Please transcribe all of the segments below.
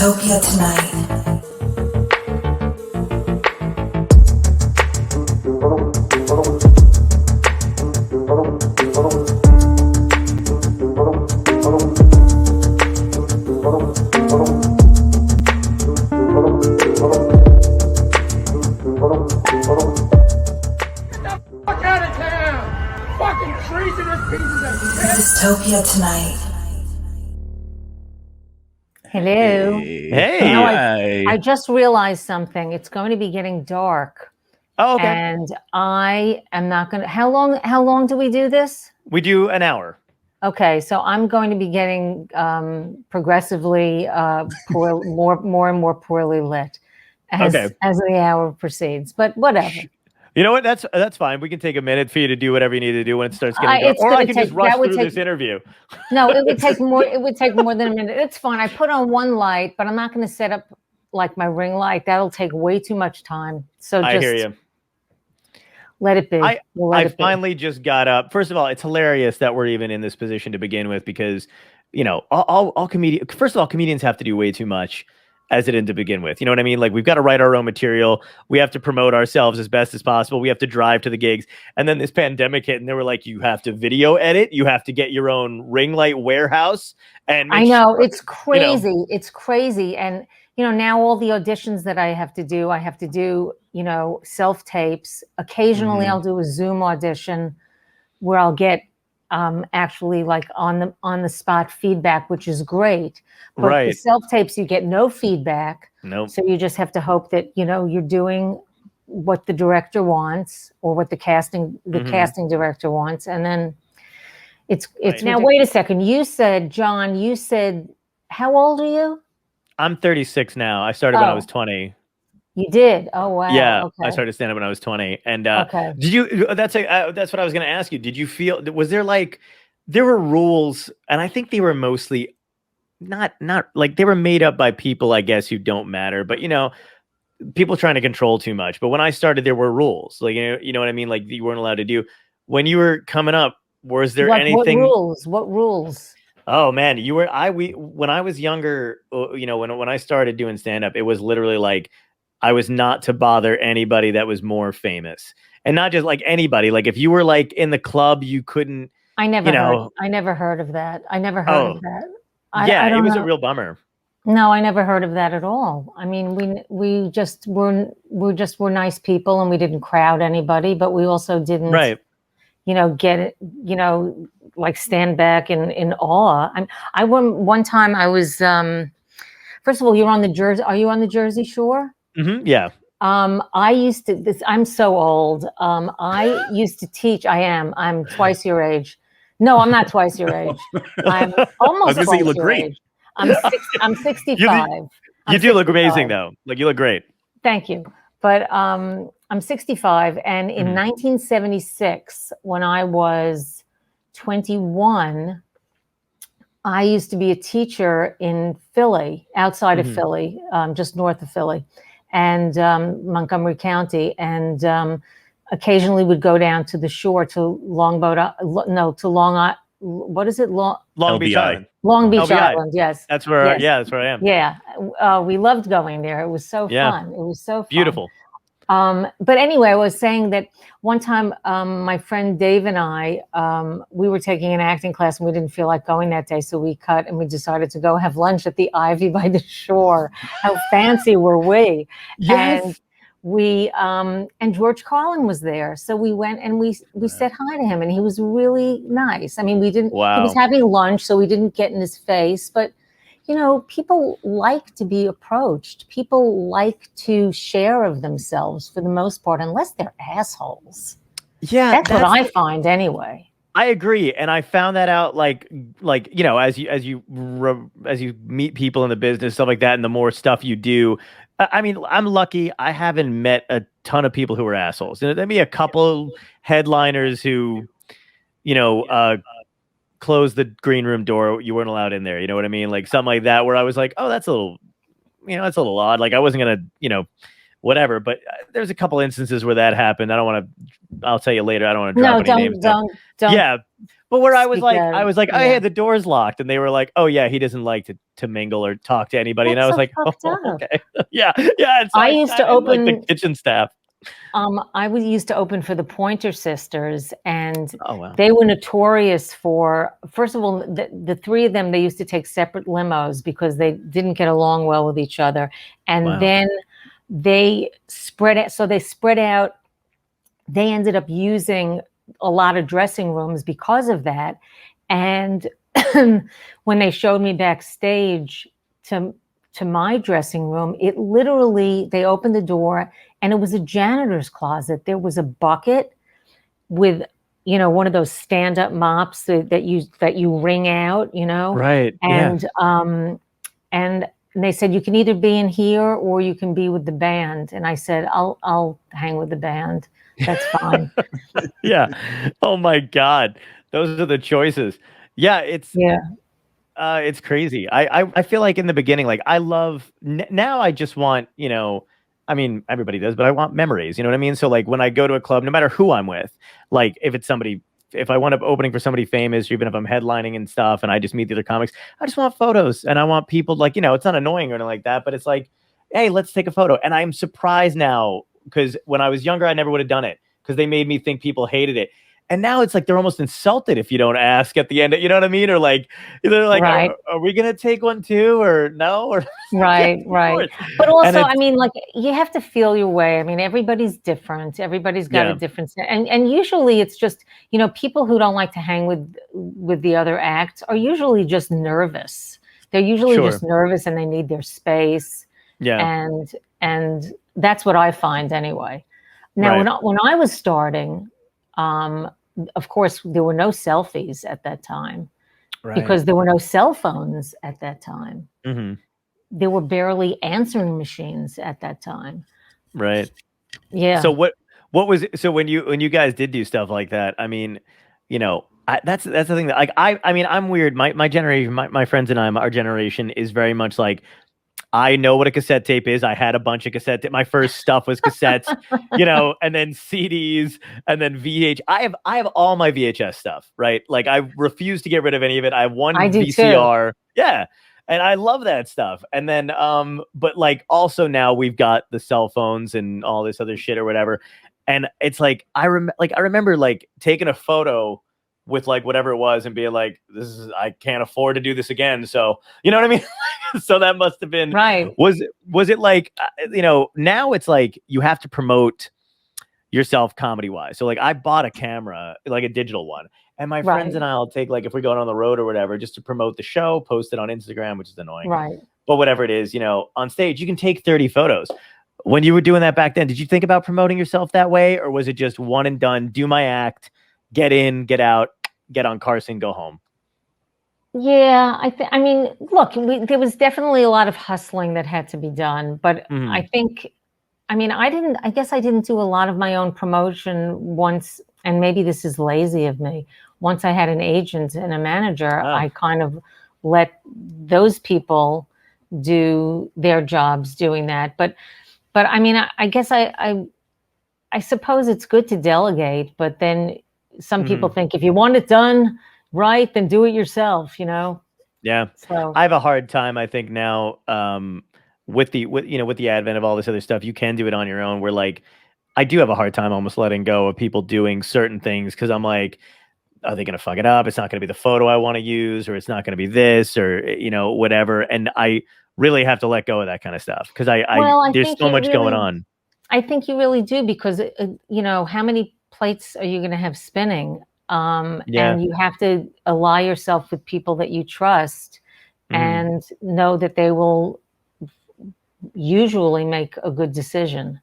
Dystopia tonight. Dystopia tonight. Hello. Hey. No, Hi. I just realized something. It's going to be getting dark. Oh, okay. And I am not going to. How long do we do this? We do an hour. Okay, so I'm going to be getting progressively more and more poorly lit as the hour proceeds. But whatever. You know what? That's fine. We can take a minute for you to do whatever you need to do when it starts getting dark. Or I can just rush through this interview. No, it would take more. It would take more than a minute. It's fine. I put on one light, but I'm not going to set up like my ring light. That'll take way too much time. So just I hear you. Let it be. I finally just got up. First of all, it's hilarious that we're even in this position to begin with because, you know, all comedians. First of all, comedians have to do way too much as it is to begin with. You know what I mean? Like, we've got to write our own material. We have to promote ourselves as best as possible. We have to drive to the gigs. And then this pandemic hit and they were like, you have to video edit. You have to get your own ring light warehouse. And I know it's crazy. You know, it's crazy. And, you know, now all the auditions that I have to do, you know, self tapes. Occasionally I'll do a Zoom audition where I'll get actually like on the spot feedback, which is great. But the self-tapes, you get no feedback. Nope. So you just have to hope that, you know, you're doing what the director wants or what the casting director wants. And then it's now, wait a second. You said, John, how old are you? I'm 36 now. I started when I was 20. You did? Oh, wow. Yeah, okay. I started stand-up when I was 20. And did you, that's what I was going to ask you. Did you feel, was there like, there were rules, and I think they were mostly not like, they were made up by people, I guess, who don't matter, but, you know, people trying to control too much. But when I started, there were rules. Like, you know what I mean? Like, you weren't allowed to do. When you were coming up, was there anything? What rules? Oh man, when I was younger, you know, when I started doing stand-up, it was literally like, I was not to bother anybody that was more famous, and not just like anybody. Like, if you were like in the club, you couldn't. I never heard of that. I never heard of that. It was a real bummer. No, I never heard of that at all. I mean, we just were nice people, and we didn't crowd anybody, but we also didn't, you know, get it, you know, like stand back in awe. One time I was, first of all, are you on the Jersey Shore? Mm-hmm, yeah. I'm so old. I used to teach. I'm twice your age. No, I'm not twice your age. I'm almost twice you look your great. age. I'm 65. You do look amazing though. Like, you look great. Thank you. But I'm 65, and in 1976, when I was 21, I used to be a teacher in Philly, outside of Philly, just north of Philly, and Montgomery County, and occasionally would go down to the shore to what is it? Long Beach Island. Long Beach Island, yes. That's where. Yeah, that's where I am. Yeah, we loved going there. It was so fun. It was so fun. Beautiful. But anyway, I was saying that one time, my friend Dave and I, we were taking an acting class, and we didn't feel like going that day, so we cut and we decided to go have lunch at the Ivy by the shore. How fancy were we? Yes. And we and George Carlin was there, so we went and we said hi to him, and he was really nice. I mean, we didn't. Wow. He was having lunch, so we didn't get in his face, but. You know, people like to be approached. People like to share of themselves for the most part, unless they're assholes. Yeah, that's what I find anyway. I agree, and I found that out like you know, as you meet people in the business, stuff like that, and the more stuff you do. I mean, I'm lucky. I haven't met a ton of people who are assholes. There'd be a couple headliners who, you know, close the green room door. You weren't allowed in there. You know what I mean? Like something like that, where I was like, oh, that's a little odd. Like, I wasn't going to, you know, whatever. But there's a couple instances where that happened. I'll tell you later. I don't want to drop any names. Don't. Yeah. But where I was like, oh, yeah. hey, the door's locked. And they were like, oh, yeah, he doesn't like to mingle or talk to anybody. That's and I was so like, fucked oh, up. okay. yeah. And so I used to sat in, like, open the kitchen staff. I used to open for the Pointer Sisters, and Oh, wow. they were notorious for, first of all, the three of them, they used to take separate limos because they didn't get along well with each other. And Wow. then they spread out. So they spread out. They ended up using a lot of dressing rooms because of that. And when they showed me backstage to my dressing room, it literally, they opened the door and it was a janitor's closet. There was a bucket with, one of those stand-up mops that you wring out, Right. And and they said, you can either be in here or you can be with the band. And I said, I'll hang with the band. That's fine. Yeah. Oh my God. Those are the choices. Yeah. It's crazy. I feel like in the beginning, like I love now I just want, I mean, everybody does, but I want memories, you know what I mean? So like when I go to a club, no matter who I'm with, like if I wind up opening for somebody famous, or even if I'm headlining and stuff, and I just meet the other comics, I just want photos and I want people like, it's not annoying or anything like that, but it's like, hey, let's take a photo. And I'm surprised now because when I was younger, I never would have done it because they made me think people hated it. And now it's like they're almost insulted if you don't ask at the end. You know what I mean? Or like, they're like, right. are we going to take one too? Or no? Or right. But also, I mean, like you have to feel your way. I mean, everybody's different. Everybody's got a different, and usually it's just, people who don't like to hang with the other acts are usually just nervous. They're usually just nervous and they need their space. Yeah. And that's what I find anyway. Now, when I was starting, of course, there were no selfies at that time because there were no cell phones at that time. Mm-hmm. There were barely answering machines at that time. Right. Yeah. So what was it? So when you guys did do stuff like that, I mean, that's the thing that like, I mean, I'm weird. My generation, my friends and our generation is very much like, I know what a cassette tape is. I had a bunch of cassette tape. My first stuff was cassettes, and then CDs and then VH. I have all my VHS stuff, right? Like I refuse to get rid of any of it. I have one VCR. Too. Yeah. And I love that stuff. And then, but like also now we've got the cell phones and all this other shit or whatever. And it's like, I remember like taking a photo with like whatever it was and being like, I can't afford to do this again. So, you know what I mean? So that must have been right. Was it like, now it's like you have to promote yourself comedy wise. So like I bought a camera, like a digital one, and my friends and I'll take like, if we're going on the road or whatever, just to promote the show, post it on Instagram, which is annoying. Right. But whatever it is, on stage, you can take 30 photos. When you were doing that back then, did you think about promoting yourself that way? Or was it just one and done, do my act, get in, get out, get on Carson, go home? Yeah, I mean, look, there was definitely a lot of hustling that had to be done, but I guess I didn't do a lot of my own promotion once, and maybe this is lazy of me. Once I had an agent and a manager, I kind of let those people do their jobs doing that. But I mean, I guess I suppose it's good to delegate, but then some people think if you want it done right, then do it yourself, Yeah. So I have a hard time, I think now, with the advent of all this other stuff, you can do it on your own. Where like, I do have a hard time almost letting go of people doing certain things. Cause I'm like, are they going to fuck it up? It's not going to be the photo I want to use, or it's not going to be this, or, whatever. And I really have to let go of that kind of stuff. Cause there's so much going on. I think you really do, because, how many plates are you going to have spinning? And you have to ally yourself with people that you trust and know that they will usually make a good decision.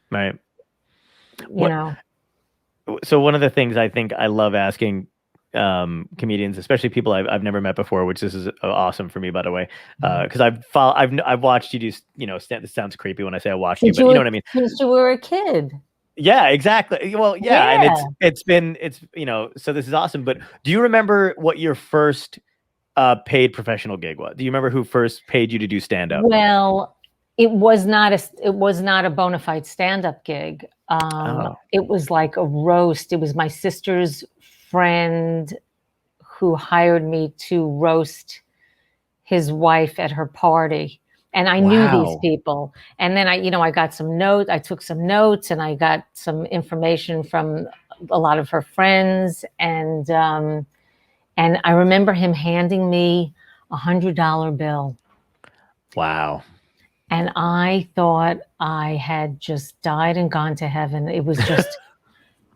Right. So one of the things I think I love asking comedians, especially people I've never met before, which this is awesome for me, by the way, because I've watched you do, this sounds creepy when I say I watched you, but you know what I mean? Since you were a kid. Yeah, exactly. Well, yeah. And it's so this is awesome. But do you remember what your first paid professional gig was? Do you remember who first paid you to do stand-up? Well, It was not a bona fide stand-up gig. It was like a roast. It was my sister's friend who hired me to roast his wife at her party. And I knew these people. And then I got some notes. I took some notes and I got some information from a lot of her friends. And I remember him handing me $100 bill. Wow. And I thought I had just died and gone to heaven. It was just,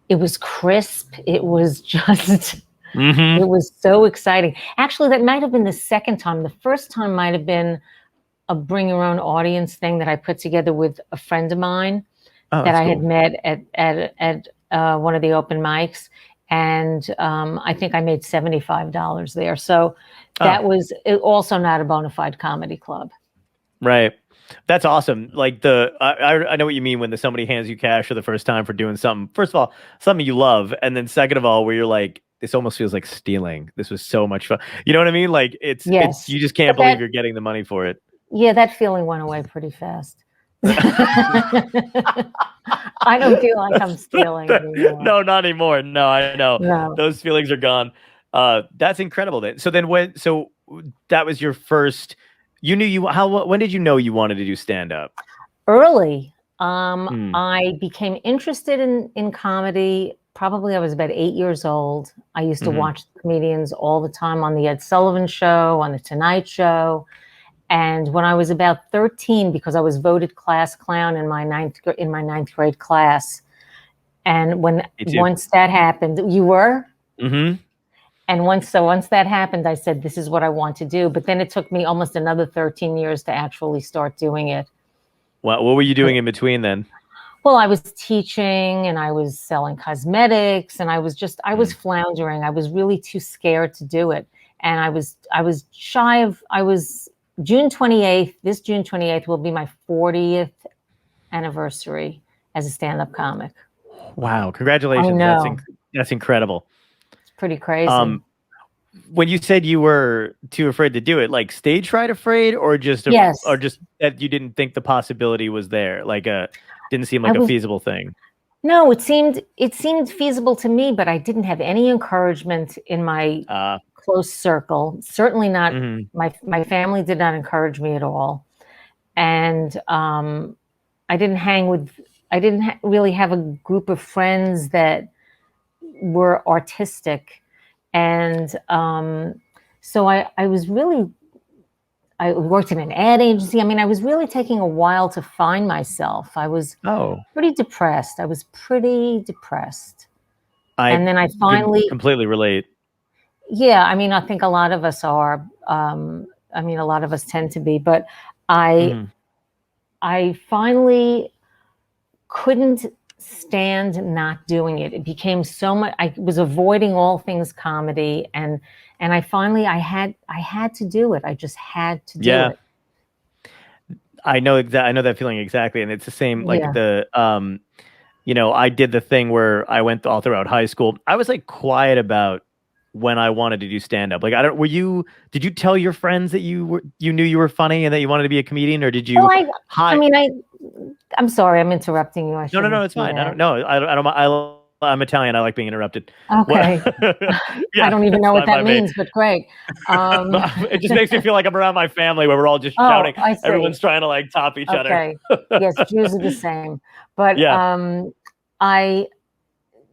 it was crisp. It was just, It was so exciting. Actually, that might have been the second time. The first time might have been a bring your own audience thing that I put together with a friend of mine that I had met at one of the open mics. And I think I made $75 there. So that was also not a bona fide comedy club. Right. That's awesome. Like I know what you mean when somebody hands you cash for the first time for doing something. First of all, something you love. And then second of all, where you're like, this almost feels like stealing. This was so much fun. You know what I mean? Like it's you just can't believe you're getting the money for it. Yeah, that feeling went away pretty fast. I don't feel like I'm stealing anymore. No, not anymore. No, I know. No. Those feelings are gone. That's incredible. So that was your first. When did you know you wanted to do stand up? Early. I became interested in comedy. Probably I was about 8 years old. I used to watch comedians all the time on the Ed Sullivan Show, on the Tonight Show. And when I was about 13, because I was voted class clown in my ninth grade class, and once that happened, you were. Mm-hmm. And once that happened, I said, "This is what I want to do." But then it took me almost another 13 years to actually start doing it. What were you doing in between then? Well, I was teaching and I was selling cosmetics, and I was floundering. I was really too scared to do it, and I was shy of. June 28th, this June 28th will be my 40th anniversary as a stand-up comic. Wow. Congratulations. I know. That's incredible. It's pretty crazy. When you said you were too afraid to do it, like stage fright afraid or just yes. Or just that you didn't think the possibility was there? Like didn't seem like a feasible thing. No, it seemed feasible to me, but I didn't have any encouragement in my close circle. Certainly not. My family did not encourage me at all, and I didn't really have a group of friends that were artistic, and so I worked in an ad agency. I mean, I was really taking a while to find myself. I was pretty depressed. And then I finally completely relate. Yeah, I mean, I think a lot of us are. A lot of us tend to be, but I finally couldn't stand not doing it. It became so much. I was avoiding all things comedy, and I finally I had to do it. I just had to do it. I know that feeling exactly, and it's the same. Like I did the thing where I went all throughout high school. I was like quiet about when I wanted to do stand up. Like did you tell your friends that you knew you were funny and that you wanted to be a comedian, or did you I'm sorry, I'm interrupting you. No, it's fine. I don't I'm Italian. I like being interrupted. Okay. I don't even know what that means, but great. It just makes me feel like I'm around my family where we're all just shouting. Everyone's trying to like top each other. Yes, Jews are the same. But I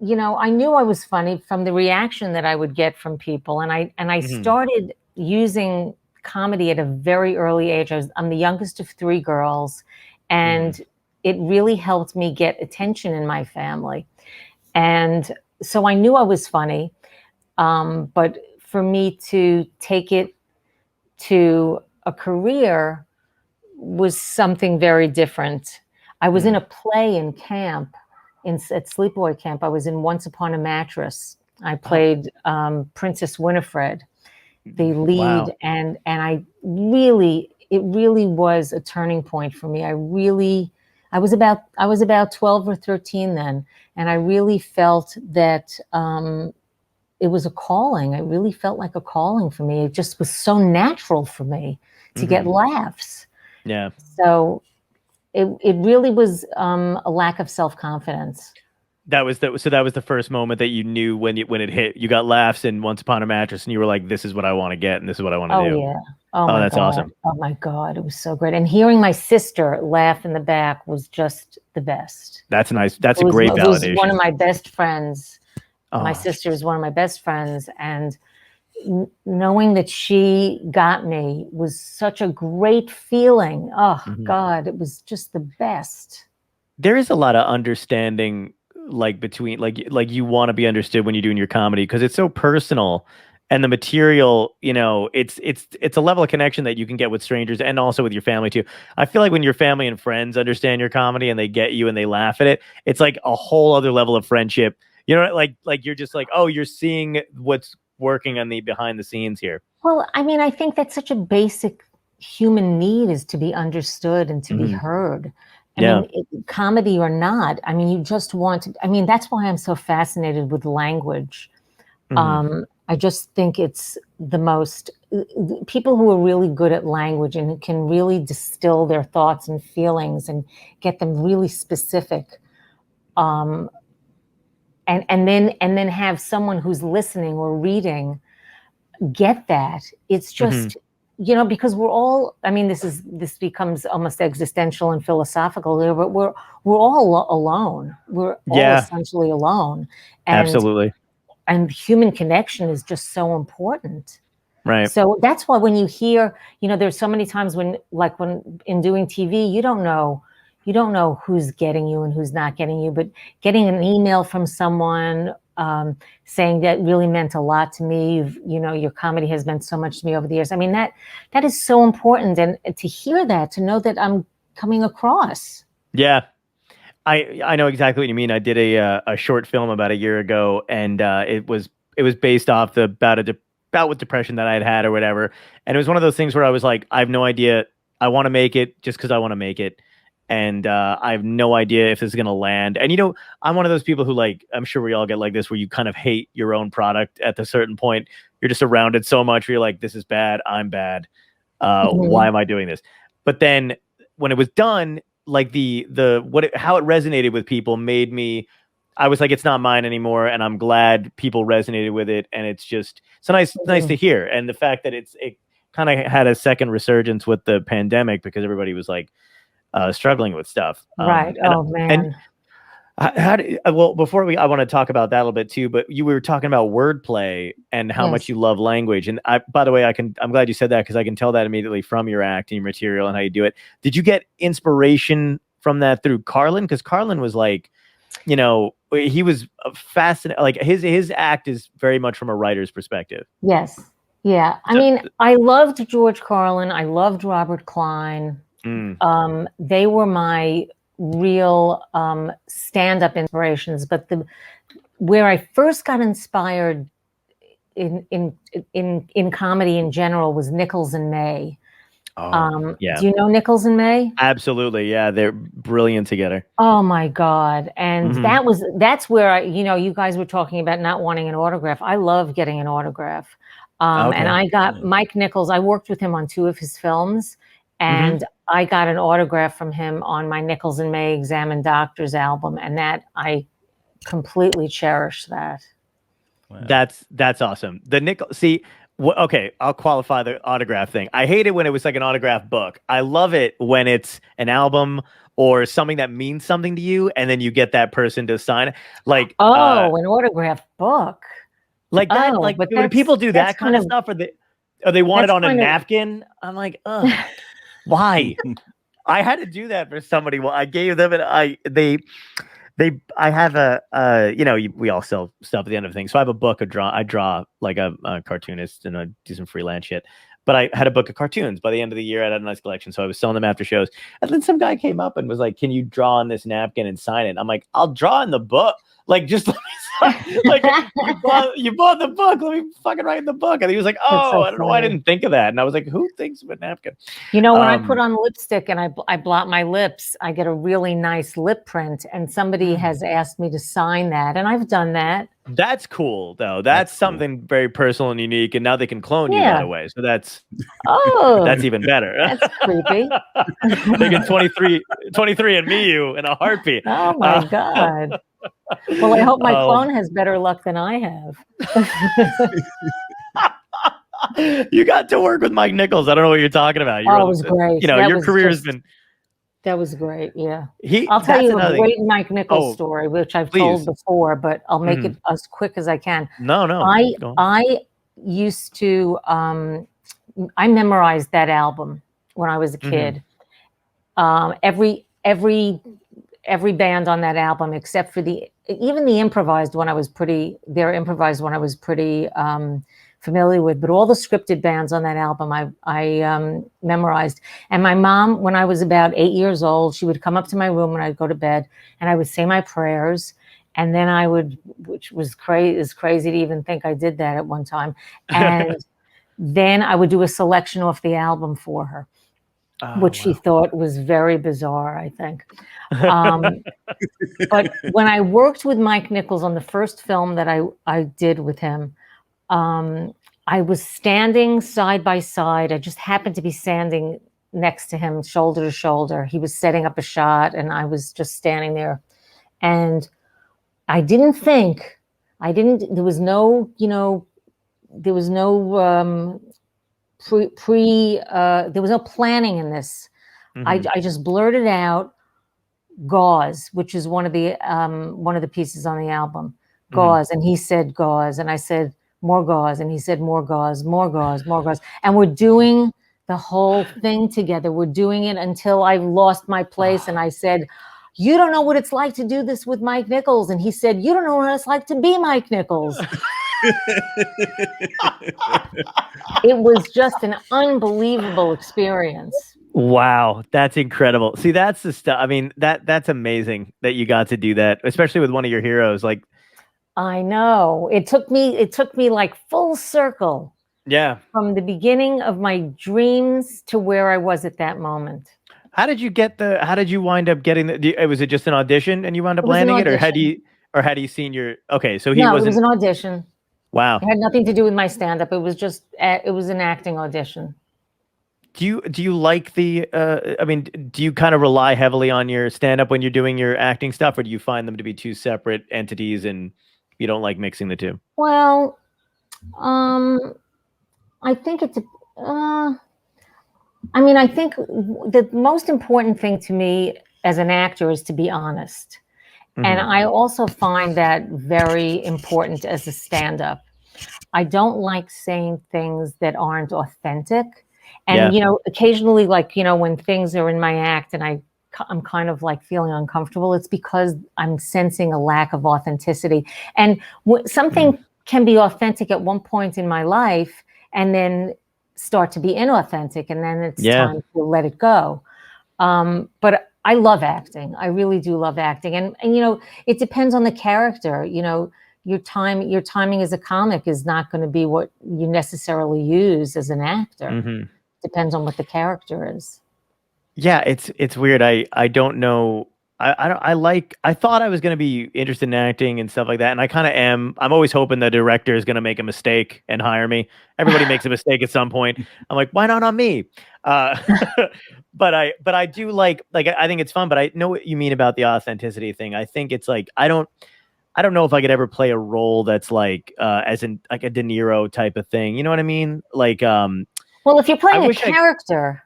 knew I was funny from the reaction that I would get from people. And I started using comedy at a very early age. I'm the youngest of 3 girls, and it really helped me get attention in my family. And so I knew I was funny, but for me to take it to a career was something very different. I was in a play in camp, at sleepaway camp. I was in Once Upon a Mattress. I played Princess Winifred, the lead, and it really was a turning point for me. I was about 12 or 13 then, and I really felt that it was a calling. It really felt like a calling for me. It just was so natural for me to get laughs. Yeah. So it really was a lack of self-confidence. That was the first moment that you knew when it hit. You got laughs in Once Upon a Mattress, and you were like, "This is what I want to get, and this is what I want to do." Yeah. Oh Oh, my that's God. awesome. Oh my God. It was so great. And hearing my sister laugh in the back was just the best. That's nice. That's a It great was validation. one of my best friends. My Oh, sister is one of my best friends, and knowing that she got me was such a great feeling. Oh God, it was just the best. there is a lot of understanding, like between like you want to be understood when you're doing your comedy because it's so personal, and the material, it's a level of connection that you can get with strangers and also with your family too. I feel like when your family and friends understand your comedy and they get you and they laugh at it, it's like a whole other level of friendship. Like you're just like, oh, you're seeing what's working on the behind the scenes here. Well, I mean, I think that's such a basic human need, is to be understood and to be heard. I mean, comedy or not, I mean, you just want to, I mean, that's why I'm so fascinated with language. I just think it's the most, people who are really good at language and can really distill their thoughts and feelings and get them really specific. And then have someone who's listening or reading get that. It's just, because we're all, I mean, this becomes almost existential and philosophical here, but we're all alone. We're all essentially alone. Absolutely. And human connection is just so important. Right. So that's why when you hear, there's so many times when in doing TV, you don't know who's getting you and who's not getting you, but getting an email from someone saying that really meant a lot to me. Your comedy has meant so much to me over the years. I mean, that is so important. And to hear that, to know that I'm coming across. Yeah. I know exactly what you mean. I did a short film about a year ago, and it was based off the bout with depression that I had or whatever. And it was one of those things where I was like, I have no idea. I want to make it just because I want to make it, and I have no idea if this is gonna land. And I'm one of those people who, like, I'm sure we all get like this, where you kind of hate your own product at a certain point. You're just around it so much, where you're like, this is bad. I'm bad. Why am I doing this? But then when it was done, like how it resonated with people made me, I was like, it's not mine anymore, and I'm glad people resonated with it, and it's nice to hear. And the fact that it kind of had a second resurgence with the pandemic because everybody was like struggling with stuff. Right. Oh man. And I want to talk about that a little bit too, but you were talking about wordplay and how much you love language. And by the way, I'm glad you said that, because I can tell that immediately from your acting material and how you do it. Did you get inspiration from that through Carlin? Because Carlin was like, he was fascinating. Like his act is very much from a writer's perspective. Yes. Yeah. I mean, I loved George Carlin. I loved Robert Klein. They were my real stand-up inspirations. But where I first got inspired in comedy in general was Nichols and May. Do you know Nichols and May? Absolutely. Yeah. They're brilliant together. Oh my God. And that's where you guys were talking about not wanting an autograph. I love getting an autograph. And I got Mike Nichols. I worked with him on 2 of his films, and I got an autograph from him on my Nichols and May Examine Doctors album. And that I completely cherish that. Wow. That's awesome. Okay, I'll qualify the autograph thing. I hate it when it was like an autograph book. I love it when it's an album or something that means something to you, and then you get that person to sign it. Like, an autograph book. Like that. Like, when people do that kind of stuff, or they want it on a napkin. I'm like, ugh, why? I had to do that for somebody. Well, I gave them, and I have we all sell stuff at the end of things. So I have a book I draw like a cartoonist, and I do some freelance shit. But I had a book of cartoons. By the end of the year, I had a nice collection. So I was selling them after shows. And then some guy came up and was like, can you draw on this napkin and sign it? I'm like, I'll draw in the book. Like, just let me sign. Like, you bought the book. Let me fucking write in the book. And he was like, I don't know why I didn't think of that. And I was like, who thinks of a napkin? When I put on lipstick and I blot my lips, I get a really nice lip print. And somebody has asked me to sign that. And I've done that. That's cool, though. That's cool. something very personal and unique, and now they can clone you Yeah. that way. So that's Oh, even better. that's creepy. They can 23 and me you in a heartbeat. Oh my God. Well, I hope my Oh. clone has better luck than I have. You got to work with Mike Nichols. I don't know what you're talking about. It was great. You know, That your was career has just- been. That was great. Yeah. That's I'll tell you a another great thing. Mike Nichols Oh, story, which I've please. told before, but I'll make it as quick as I can. No. Go on. I used to, I memorized that album when I was a kid. Every band on that album, except for even the improvised one, their improvised one I was pretty familiar with, but all the scripted bands on that album I memorized. And my mom, when I was about 8 years old, she would come up to my room when I'd go to bed, and I would say my prayers. And then I would, which was crazy to even think I did that at one time. And then I would do a selection off the album for her, which she thought was very bizarre, I think. But when I worked with Mike Nichols on the first film that I did with him, I was standing side by side. I just happened to be standing next to him, shoulder to shoulder. He was setting up a shot, and I was just standing there. And there was no planning in this. I just blurted out gauze, which is one of the pieces on the album, gauze. And he said gauze, and I said more gauze, and he said more gauze, more gauze, more gauze. And we're doing the whole thing together. We're doing it until I lost my place. And I said, you don't know what it's like to do this with Mike Nichols. And he said, you don't know what it's like to be Mike Nichols. It was just an unbelievable experience. Wow, that's incredible. See, that's the stuff. I mean, that's amazing that you got to do that, especially with one of your heroes. Like, I know. It took me like full circle. Yeah. From the beginning of my dreams to where I was at that moment. How did you wind up getting was it just an audition and you wound up landing it, or had you seen your, okay, so it was an audition. Wow. It had nothing to do with my stand-up. It was an acting audition. Do you like do you kind of rely heavily on your stand-up when you're doing your acting stuff, or do you find them to be two separate entities and you don't like mixing the two? Well, I think I think the most important thing to me as an actor is to be honest. And I also find that very important as a stand-up. I don't like saying things that aren't authentic. And, occasionally, when things are in my act and I'm kind of like feeling uncomfortable, it's because I'm sensing a lack of authenticity. And something can be authentic at one point in my life and then start to be inauthentic. And then it's time to let it go. But I love acting. I really do love acting. And it depends on the character. Your timing as a comic is not going to be what you necessarily use as an actor. Depends on what the character is. Yeah, it's weird. I don't know. I thought I was going to be interested in acting and stuff like that, and I kind of am. I'm always hoping the director is going to make a mistake and hire me. Everybody makes a mistake at some point. I'm like, why not on me? But I do like I think it's fun. But I know what you mean about the authenticity thing. I think it's like I don't know if I could ever play a role that's like as in like a De Niro type of thing. You know what I mean? Like well, if you're playing a character.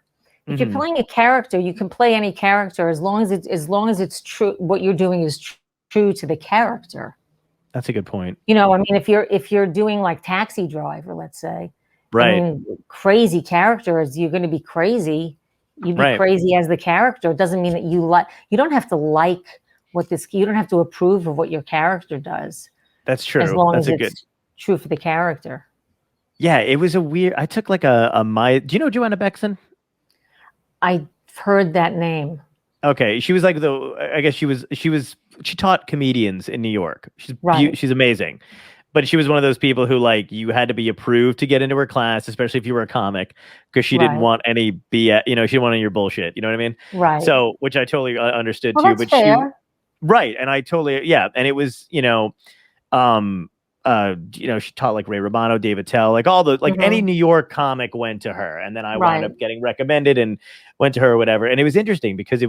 If you're playing a character, you can play any character as long as it's true. What you're doing is true to the character. That's a good point. If you're doing like Taxi Driver, let's say, right? Crazy characters, you're going to be crazy. You'd be crazy as the character. It doesn't mean that you don't have to like you don't have to approve of what your character does. That's true. As long as it's true for the character. Yeah, it was a weird. I took like do you know Joanna Bexon? I've heard that name. Okay, she was like I guess she taught comedians in New York. She's amazing, but she was one of those people who like you had to be approved to get into her class, especially if you were a comic, because she didn't want any BS. She didn't want any of your bullshit. You know what I mean? Right. So, which I totally understood too. That's but fair. right, and I totally and it was She taught like Ray Romano, David Tell, like all the any New York comic went to her, and then I wound up getting recommended and went to her or whatever. And it was interesting because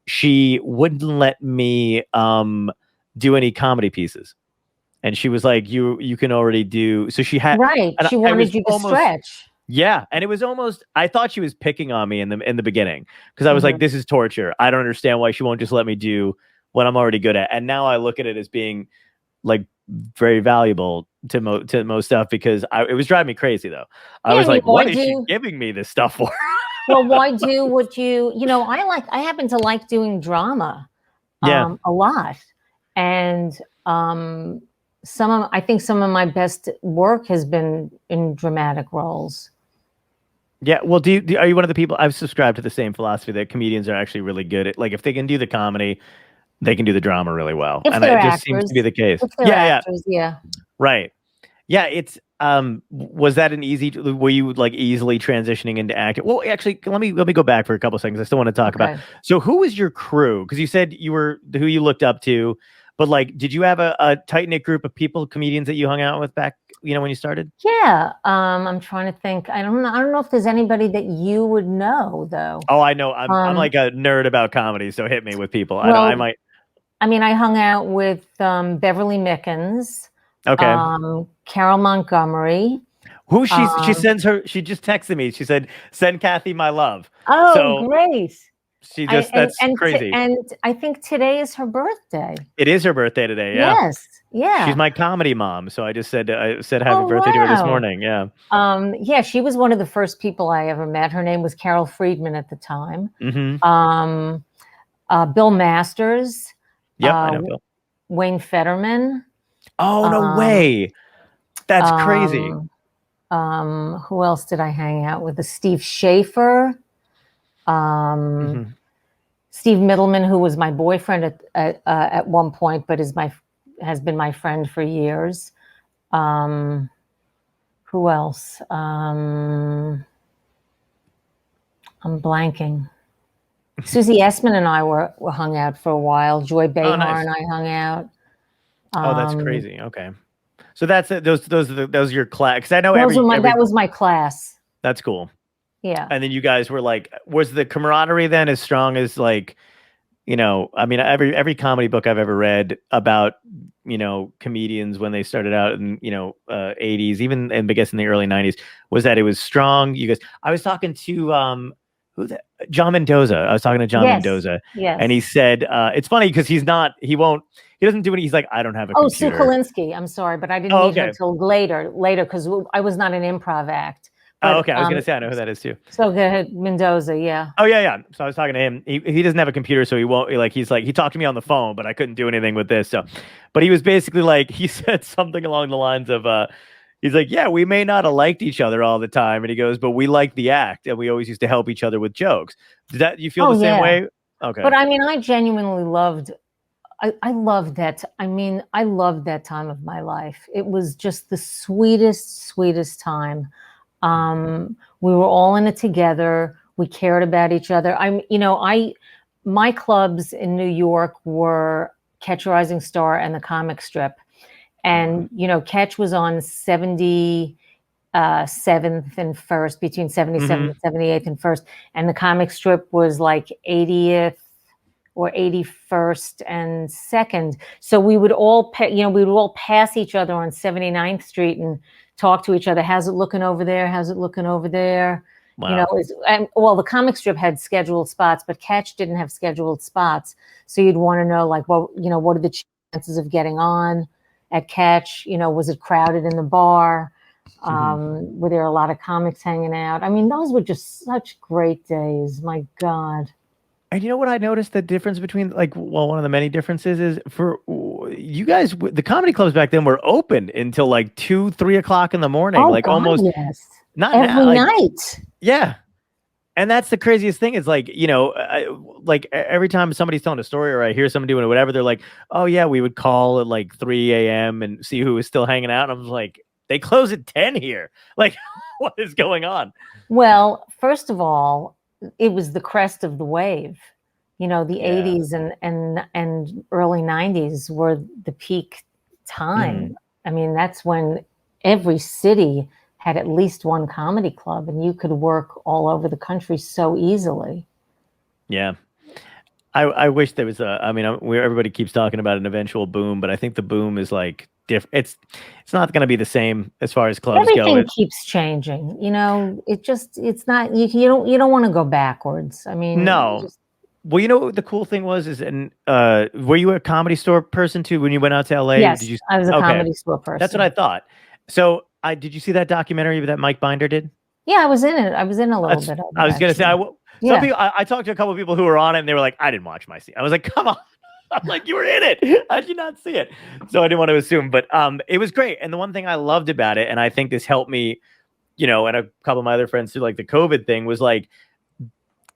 she wouldn't let me do any comedy pieces, and she was like, you can already do. So she had she wanted you to stretch. Yeah, and it was almost, I thought she was picking on me in the beginning because I was like, this is torture. I don't understand why she won't just let me do what I'm already good at. And now I look at it as being like very valuable to most stuff because it was driving me crazy though. I was like, what is she giving me this stuff for? Well, why do what I happen to like doing drama a lot. And I think some of my best work has been in dramatic roles. Yeah, well, are you one of the people? I've subscribed to the same philosophy that comedians are actually really good at, like, if they can do the comedy, they can do the drama really well, and it just seems to be the case. Yeah, right. Yeah, it's was that were you like easily transitioning into acting? Well, actually, let me go back for a couple seconds. I still want to talk about. So, who was your crew? Because you said you were who you looked up to, but like, did you have a tight knit group of people, comedians that you hung out with back, when you started? Yeah, I'm trying to think. I don't know if there's anybody that you would know though. Oh, I know. I'm like a nerd about comedy, so hit me with people. I hung out with Beverly Mickens. Okay. Carol Montgomery. Who she just texted me. She said, "Send Cathy my love." Oh, so great. She just that's crazy. And I think today is her birthday. It is her birthday today. Yeah. Yes. Yeah. She's my comedy mom. So I said happy birthday to her this morning. Yeah. Yeah, she was one of the first people I ever met. Her name was Carol Friedman at the time. Mm-hmm. Bill Masters. Yep, I know Bill. Wayne Fetterman. Oh, no way. That's crazy. Who else did I hang out with? Steve Schaefer. Steve Middleman, who was my boyfriend at one point, but has been my friend for years. Who else? I'm blanking. Susie Essman and I were hung out for a while. Joy Behar and I hung out. That's crazy. Okay, so that's those are your class. Because I know that was my class. That's cool. Yeah. And then you guys were like, was the camaraderie then as strong as like, I mean, every comedy book I've ever read about, comedians when they started out in, 80s, even, and I guess in the early 90s, was that it was strong. You guys, I was talking to, John Mendoza. I was talking to John Mendoza. Yes. And he said, it's funny because he doesn't do it. He's like, I don't have a computer. Sue Kolinsky. I'm sorry, but I didn't meet her until later because I was not an improv act. But, okay. I was going to say, I know who that is too. So go ahead, Mendoza. Yeah. Oh yeah. So I was talking to him. He doesn't have a computer, so he won't he talked to me on the phone, but I couldn't do anything with this. So, but he was basically like, he said something along the lines of, he's like, yeah, we may not have liked each other all the time. And he goes, but we liked the act and we always used to help each other with jokes. You feel the same way? Okay. But I mean, I genuinely loved, I loved that. I mean, I loved that time of my life. It was just the sweetest time. We were all in it together. We cared about each other. My clubs in New York were Catch a Rising Star and the Comic Strip. And, Catch was on 77th and 1st, between 77th and 78th and 1st. And the Comic Strip was like 80th or 81st and 2nd. So we would all, pass each other on 79th Street and talk to each other. How's it looking over there? How's it looking over there? Wow. The Comic Strip had scheduled spots, but Catch didn't have scheduled spots. So you'd want to know, like, what are the chances of getting on at Catch? Was it crowded in the bar? Were there a lot of comics hanging out? I mean, those were just such great days. My God. And you know what I noticed the difference between one of the many differences is for you guys, the comedy clubs back then were open until like 2-3 o'clock in the morning. Almost not every night. Yeah. And that's the craziest thing is every time somebody's telling a story or I hear someone doing it, whatever, they're like, oh yeah, we would call at like 3 a.m. and see who was still hanging out. And I was like, they close at 10 here. Like, what is going on? Well, first of all, it was the crest of the wave. The 80s and early 90s were the peak time. I mean, that's when every city had at least one comedy club, and you could work all over the country so easily. Yeah. I wish there was a. I mean, everybody keeps talking about an eventual boom, but I think the boom is like different. It's not going to be the same as far as clubs Everything go. keeps changing. You know, it's not. You don't want to go backwards. I mean, No. Well, you know what the cool thing was were you a Comedy Store person too when you went out to LA? yes, Did you? I was a Comedy Store person. That's what I thought. So did you see that documentary that Mike Binder did? Yeah, I was in it. I was in a little bit of it. I was going to say, some people, I talked to a couple of people who were on it and they were like, I didn't watch my scene. I was like, come on. I'm like, you were in it. How did you not see it? So I didn't want to assume, but it was great. And the one thing I loved about it, and I think this helped me, you know, and a couple of my other friends through like the COVID thing, was like,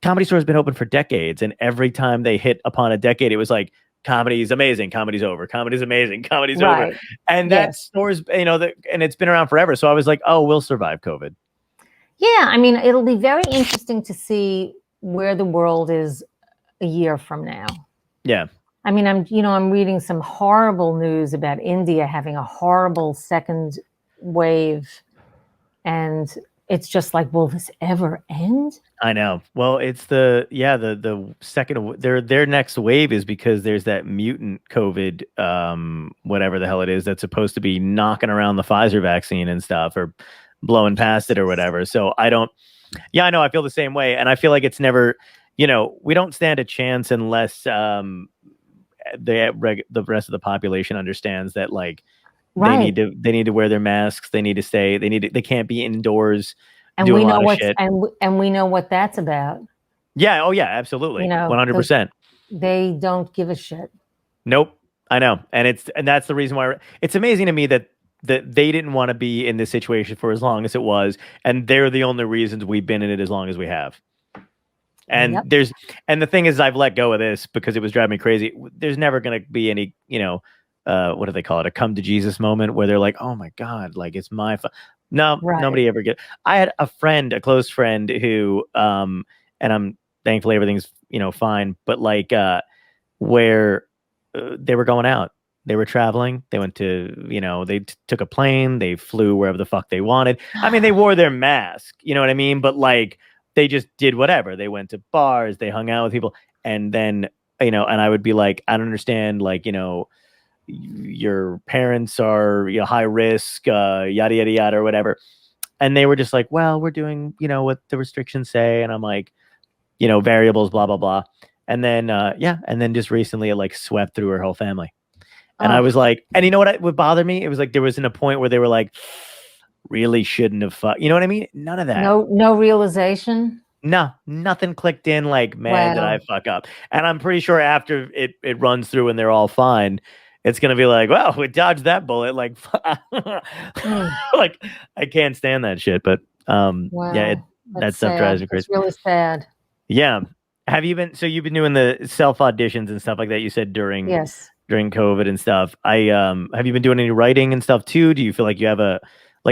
Comedy Store has been open for decades. And every time they hit upon a decade, it was like, comedy's amazing, comedy's over, comedy's amazing, comedy's over. And that store's, you know, and it's been around forever. So I was like, oh, we'll survive COVID. Yeah, I mean, it'll be very interesting to see where the world is a year from now. Yeah. I mean, I'm reading some horrible news about India having a horrible second wave, and it's just like, will this ever end? I know. Well, it's the second their next wave is because there's that mutant COVID, whatever the hell it is, that's supposed to be knocking around the Pfizer vaccine and stuff, or blowing past it or whatever. So I know. I feel the same way. And I feel like it's never, you know, we don't stand a chance unless the rest of the population understands that, like, they need to wear their masks. They need to stay. They can't be indoors. And we know and we know what that's about. Yeah. Oh yeah, absolutely. 100%. They don't give a shit. Nope. I know. And that's the reason why it's amazing to me that they didn't want to be in this situation for as long as it was, and they're the only reasons we've been in it as long as we have. And and the thing is, I've let go of this because it was driving me crazy. There's never going to be any, you know, what do they call it? A come to Jesus moment where they're like, oh my God, like it's my No, nobody ever I had a close friend who, and I'm thankfully everything's, you know, fine, but like, where they were going out. They were traveling. They went to, you know, they took a plane. They flew wherever the fuck they wanted. I mean, they wore their mask, you know what I mean? But like, they just did whatever. They went to bars. They hung out with people. And then, you know, and I would be like, I don't understand, like, you know, your parents are, you know, high risk, yada, yada, yada, or whatever. And they were just like, well, we're doing, you know, what the restrictions say. And I'm like, you know, variables, blah, blah, blah. And then, and then just recently it like swept through her whole family. And I was like, and you know what would bother me? It was like, there was a point where they were like, really shouldn't have you know what I mean? None of that. No realization. No, nothing clicked in like, man, did I fuck up? And I'm pretty sure after it runs through and they're all fine, it's going to be like, well, we dodged that bullet. Like, like I can't stand that shit. But that stuff drives me crazy. It's really sad. Yeah. Have you been, so you've been doing the self auditions and stuff like that, you said during COVID and stuff. Have you been doing any writing and stuff too? Do you feel like you have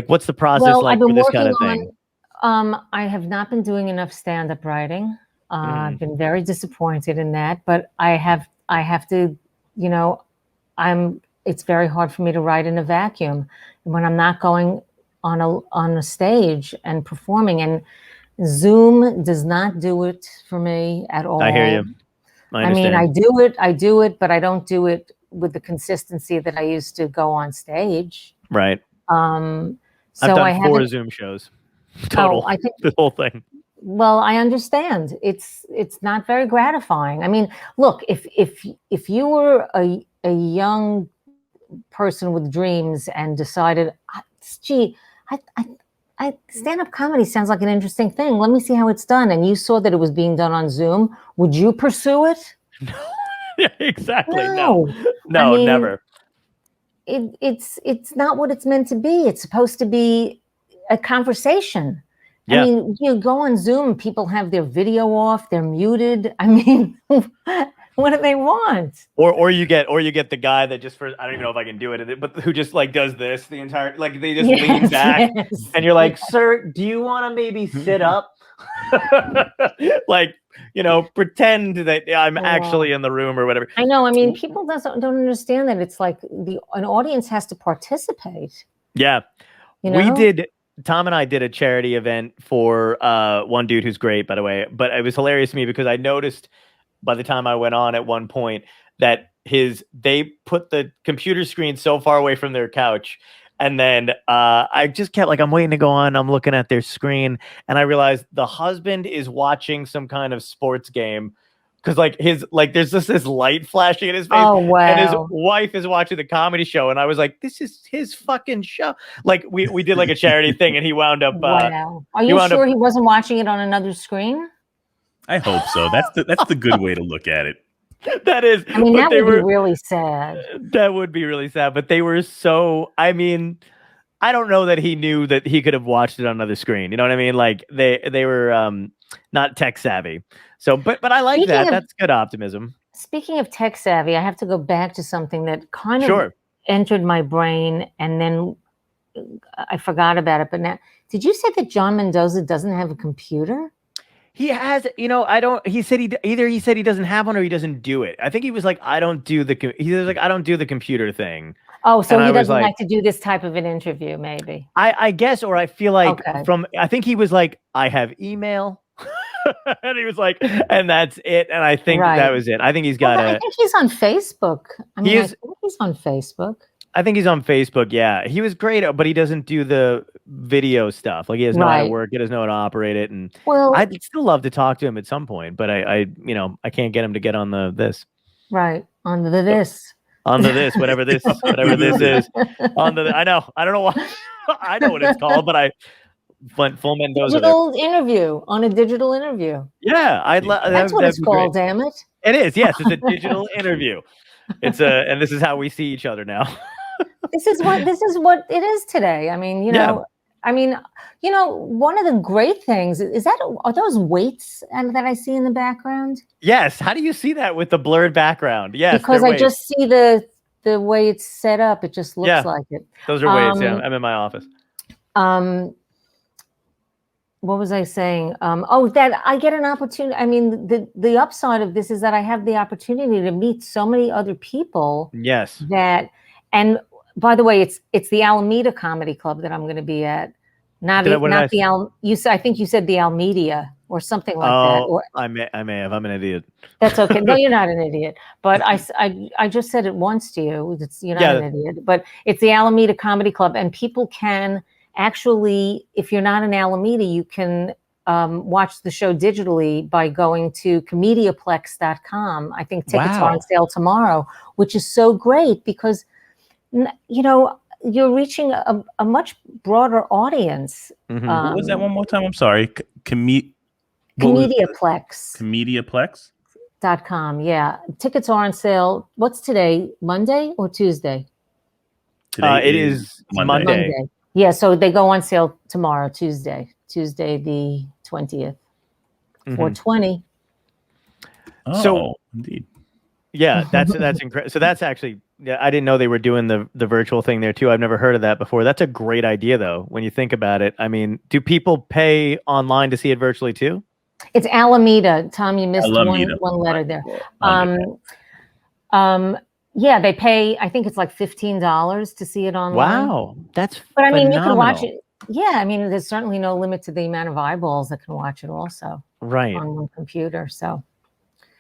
what's the process like for this kind of thing? I have not been doing enough stand-up writing. I've been very disappointed in that, but I have to, you know, it's very hard for me to write in a vacuum when I'm not going on a stage and performing, and Zoom does not do it for me at all. I hear you. I mean, I do it, but I don't do it with the consistency that I used to go on stage. Right. So I've done 4 Zoom shows total. I think the whole thing. Well, I understand. It's not very gratifying. I mean, look, if you were a young person with dreams and decided, gee, I stand-up comedy sounds like an interesting thing. Let me see how it's done. And you saw that it was being done on Zoom. Would you pursue it? No. Exactly. No, I mean, never. It's not what it's meant to be. It's supposed to be a conversation. Yeah. I mean, you go on Zoom, people have their video off, they're muted. I mean, what do they want? Or you get the guy that just I don't even know if I can do it, but who just like does this the entire, like they just lean back and you're like, sir, do you want to maybe sit up? Like, pretend that I'm I actually know. in the room or whatever. I know. I mean, people don't understand that it's like an audience has to participate. Yeah. You know? Tom and I did a charity event for one dude who's great, by the way, but it was hilarious to me because I noticed by the time I went on at one point that they put the computer screen so far away from their couch. And then I just kept I'm waiting to go on. I'm looking at their screen and I realized the husband is watching some kind of sports game because there's just this light flashing in his face. Oh, wow. And his wife is watching the comedy show. And I was like, this is his fucking show. Like we did a charity thing and he wound up. Wow. Are you sure he wasn't watching it on another screen? I hope so. That's the good way to look at it. That is. I mean, that would be really sad. That would be really sad. But they were so. I mean, I don't know that he knew that he could have watched it on another screen. You know what I mean? Like they were not tech savvy. So, but I like that. That's good optimism. Speaking of tech savvy, I have to go back to something that kind of entered my brain, and then I forgot about it. But now, did you say that John Mendoza doesn't have a computer? He has, he said he said he doesn't have one or he doesn't do it. I think he was like, I don't do the computer thing. Oh, so he doesn't like to do this type of an interview, maybe. I guess, or I feel like I think he was like, I have email. And he was like, and that's it. And I think that was it. I think he's got I think he's on Facebook. I mean, I think he's on Facebook. I think he's on Facebook. Yeah, he was great, but he doesn't do the video stuff. Like he doesn't know how to work. He doesn't know how to operate it. And I'd still love to talk to him at some point, but I can't get him to get on this. Right on the this. On the this, whatever this is. On the, I don't know why. I know what it's called, but I went full Mendoza. Digital interview on a digital interview. Yeah, that's what it's called. Great. Damn it! It is. Yes, it's a digital interview. And this is how we see each other now. This is what it is today. I mean, one of the great things are those weights that I see in the background. Yes. How do you see that with the blurred background? Yes, because I just see the way it's set up. It just looks like it. Those are weights. Yeah, I'm in my office. What was I saying? That I get an opportunity. I mean, the upside of this is that I have the opportunity to meet so many other people. Yes. And by the way, it's the Alameda Comedy Club that I'm going to be at. I think you said the Almedia or something like that. Or, I may have. I'm an idiot. That's okay. No, you're not an idiot. But I just said it once to you. You're not an idiot. But it's the Alameda Comedy Club, and people can actually, if you're not in Alameda, you can watch the show digitally by going to comediaplex.com. I think tickets are on sale tomorrow, which is so great because you're reaching a much broader audience. Mm-hmm. What was that one more time? I'm sorry. Comediaplex. Comediaplex.com. Yeah. Tickets are on sale. What's today? Monday or Tuesday? Today it is Monday. Yeah. So they go on sale tomorrow, Tuesday the 20th, 4/20. Oh, so indeed. Yeah, that's incredible. So that's actually, I didn't know they were doing the virtual thing there too. I've never heard of that before. That's a great idea though, when you think about it. I mean, do people pay online to see it virtually too? It's Alameda. Tom, you missed one letter there. Yeah, they pay, I think it's like $15 to see it online. Wow, that's But I mean, you can watch it. Yeah, I mean, there's certainly no limit to the amount of eyeballs that can watch it also. Right. On one computer, so.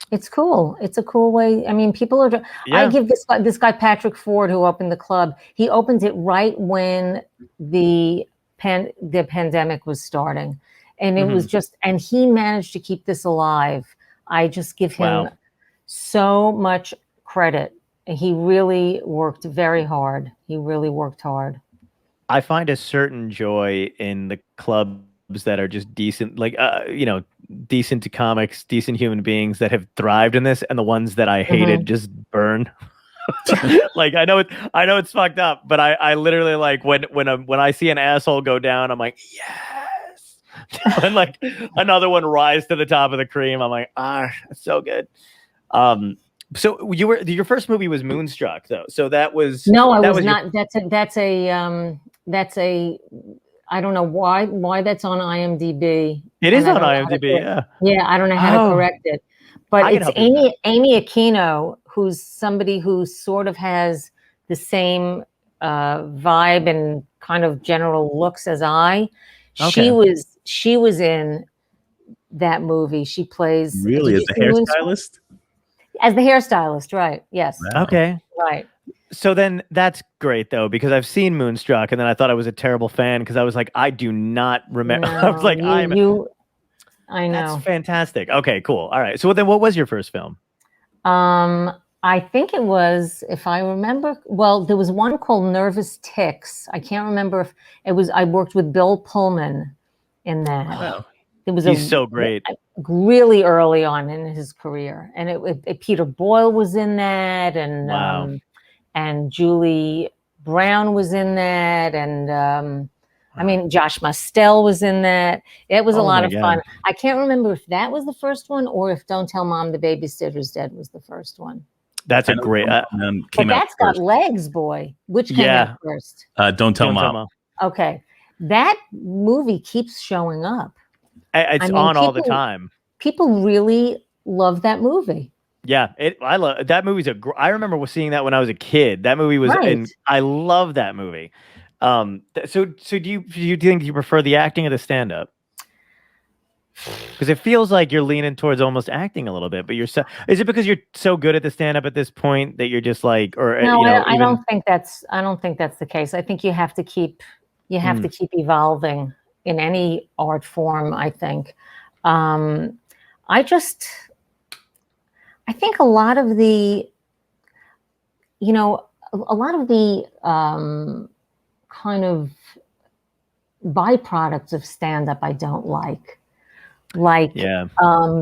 It's cool. It's a cool way. I mean, people are. Yeah. I give this guy Patrick Ford, who opened the club. He opened it right when the pandemic was starting, and it was just. And he managed to keep this alive. I just give him so much credit. He really worked very hard. He really worked hard. I find a certain joy in the clubs that are just decent, decent to comics, decent human beings that have thrived in this, and the ones that I hated just burn. Like I know it's fucked up, but I literally like when I see an asshole go down, I'm like, yes. And like another one rise to the top of the cream, I'm like, that's so good. So your first movie was Moonstruck though. So that was I was not. That's a I don't know why that's on IMDb. It is and on I don't know how to IMDb. correct- Yeah. Yeah, I don't know how to Oh. correct it. But I can it's help you with Amy Aquino, who's somebody who sort of has the same vibe and kind of general looks as I. Okay. She was in that movie. She plays. Really, Did as you the see Moonstruck? hairstylist? As the hairstylist, right? Yes, Wow. Okay. right. So then that's great though, because I've seen Moonstruck and then I thought I was a terrible fan because I was like, I do not remember. I was No, like, I that's know. fantastic. Okay, cool. All right. So then what was your first film? I think it was, if I remember, well, there was one called Nervous Ticks. I can't remember if it was, I worked with Bill Pullman in that. Wow. It was He's so great. Really early on in his career. And Peter Boyle was in that, and Wow. and Julie Brown was in that, and I mean, Josh Mostel was in that. It was a Oh lot my of God. fun. I can't remember if that was the first one or if Don't Tell Mom the Babysitter's Dead was the first one. That's I a know great. Don't Tell Mom But came out that's got first. legs, boy. Which came Yeah. out first? Don't Tell Mom. Okay. That movie keeps showing up. It's I mean, on all the time. People really love that movie. Yeah, I love that movie's I remember seeing that when I was a kid. That movie was, Right. and I love that movie. So do you think you prefer the acting or the stand up? Because it feels like you're leaning towards almost acting a little bit, but is it because you're so good at the stand up at this point that you're just like, or No, you know, I don't think that's the case. I think you have to keep evolving in any art form, I think. I think a lot of the kind of byproducts of stand-up I don't like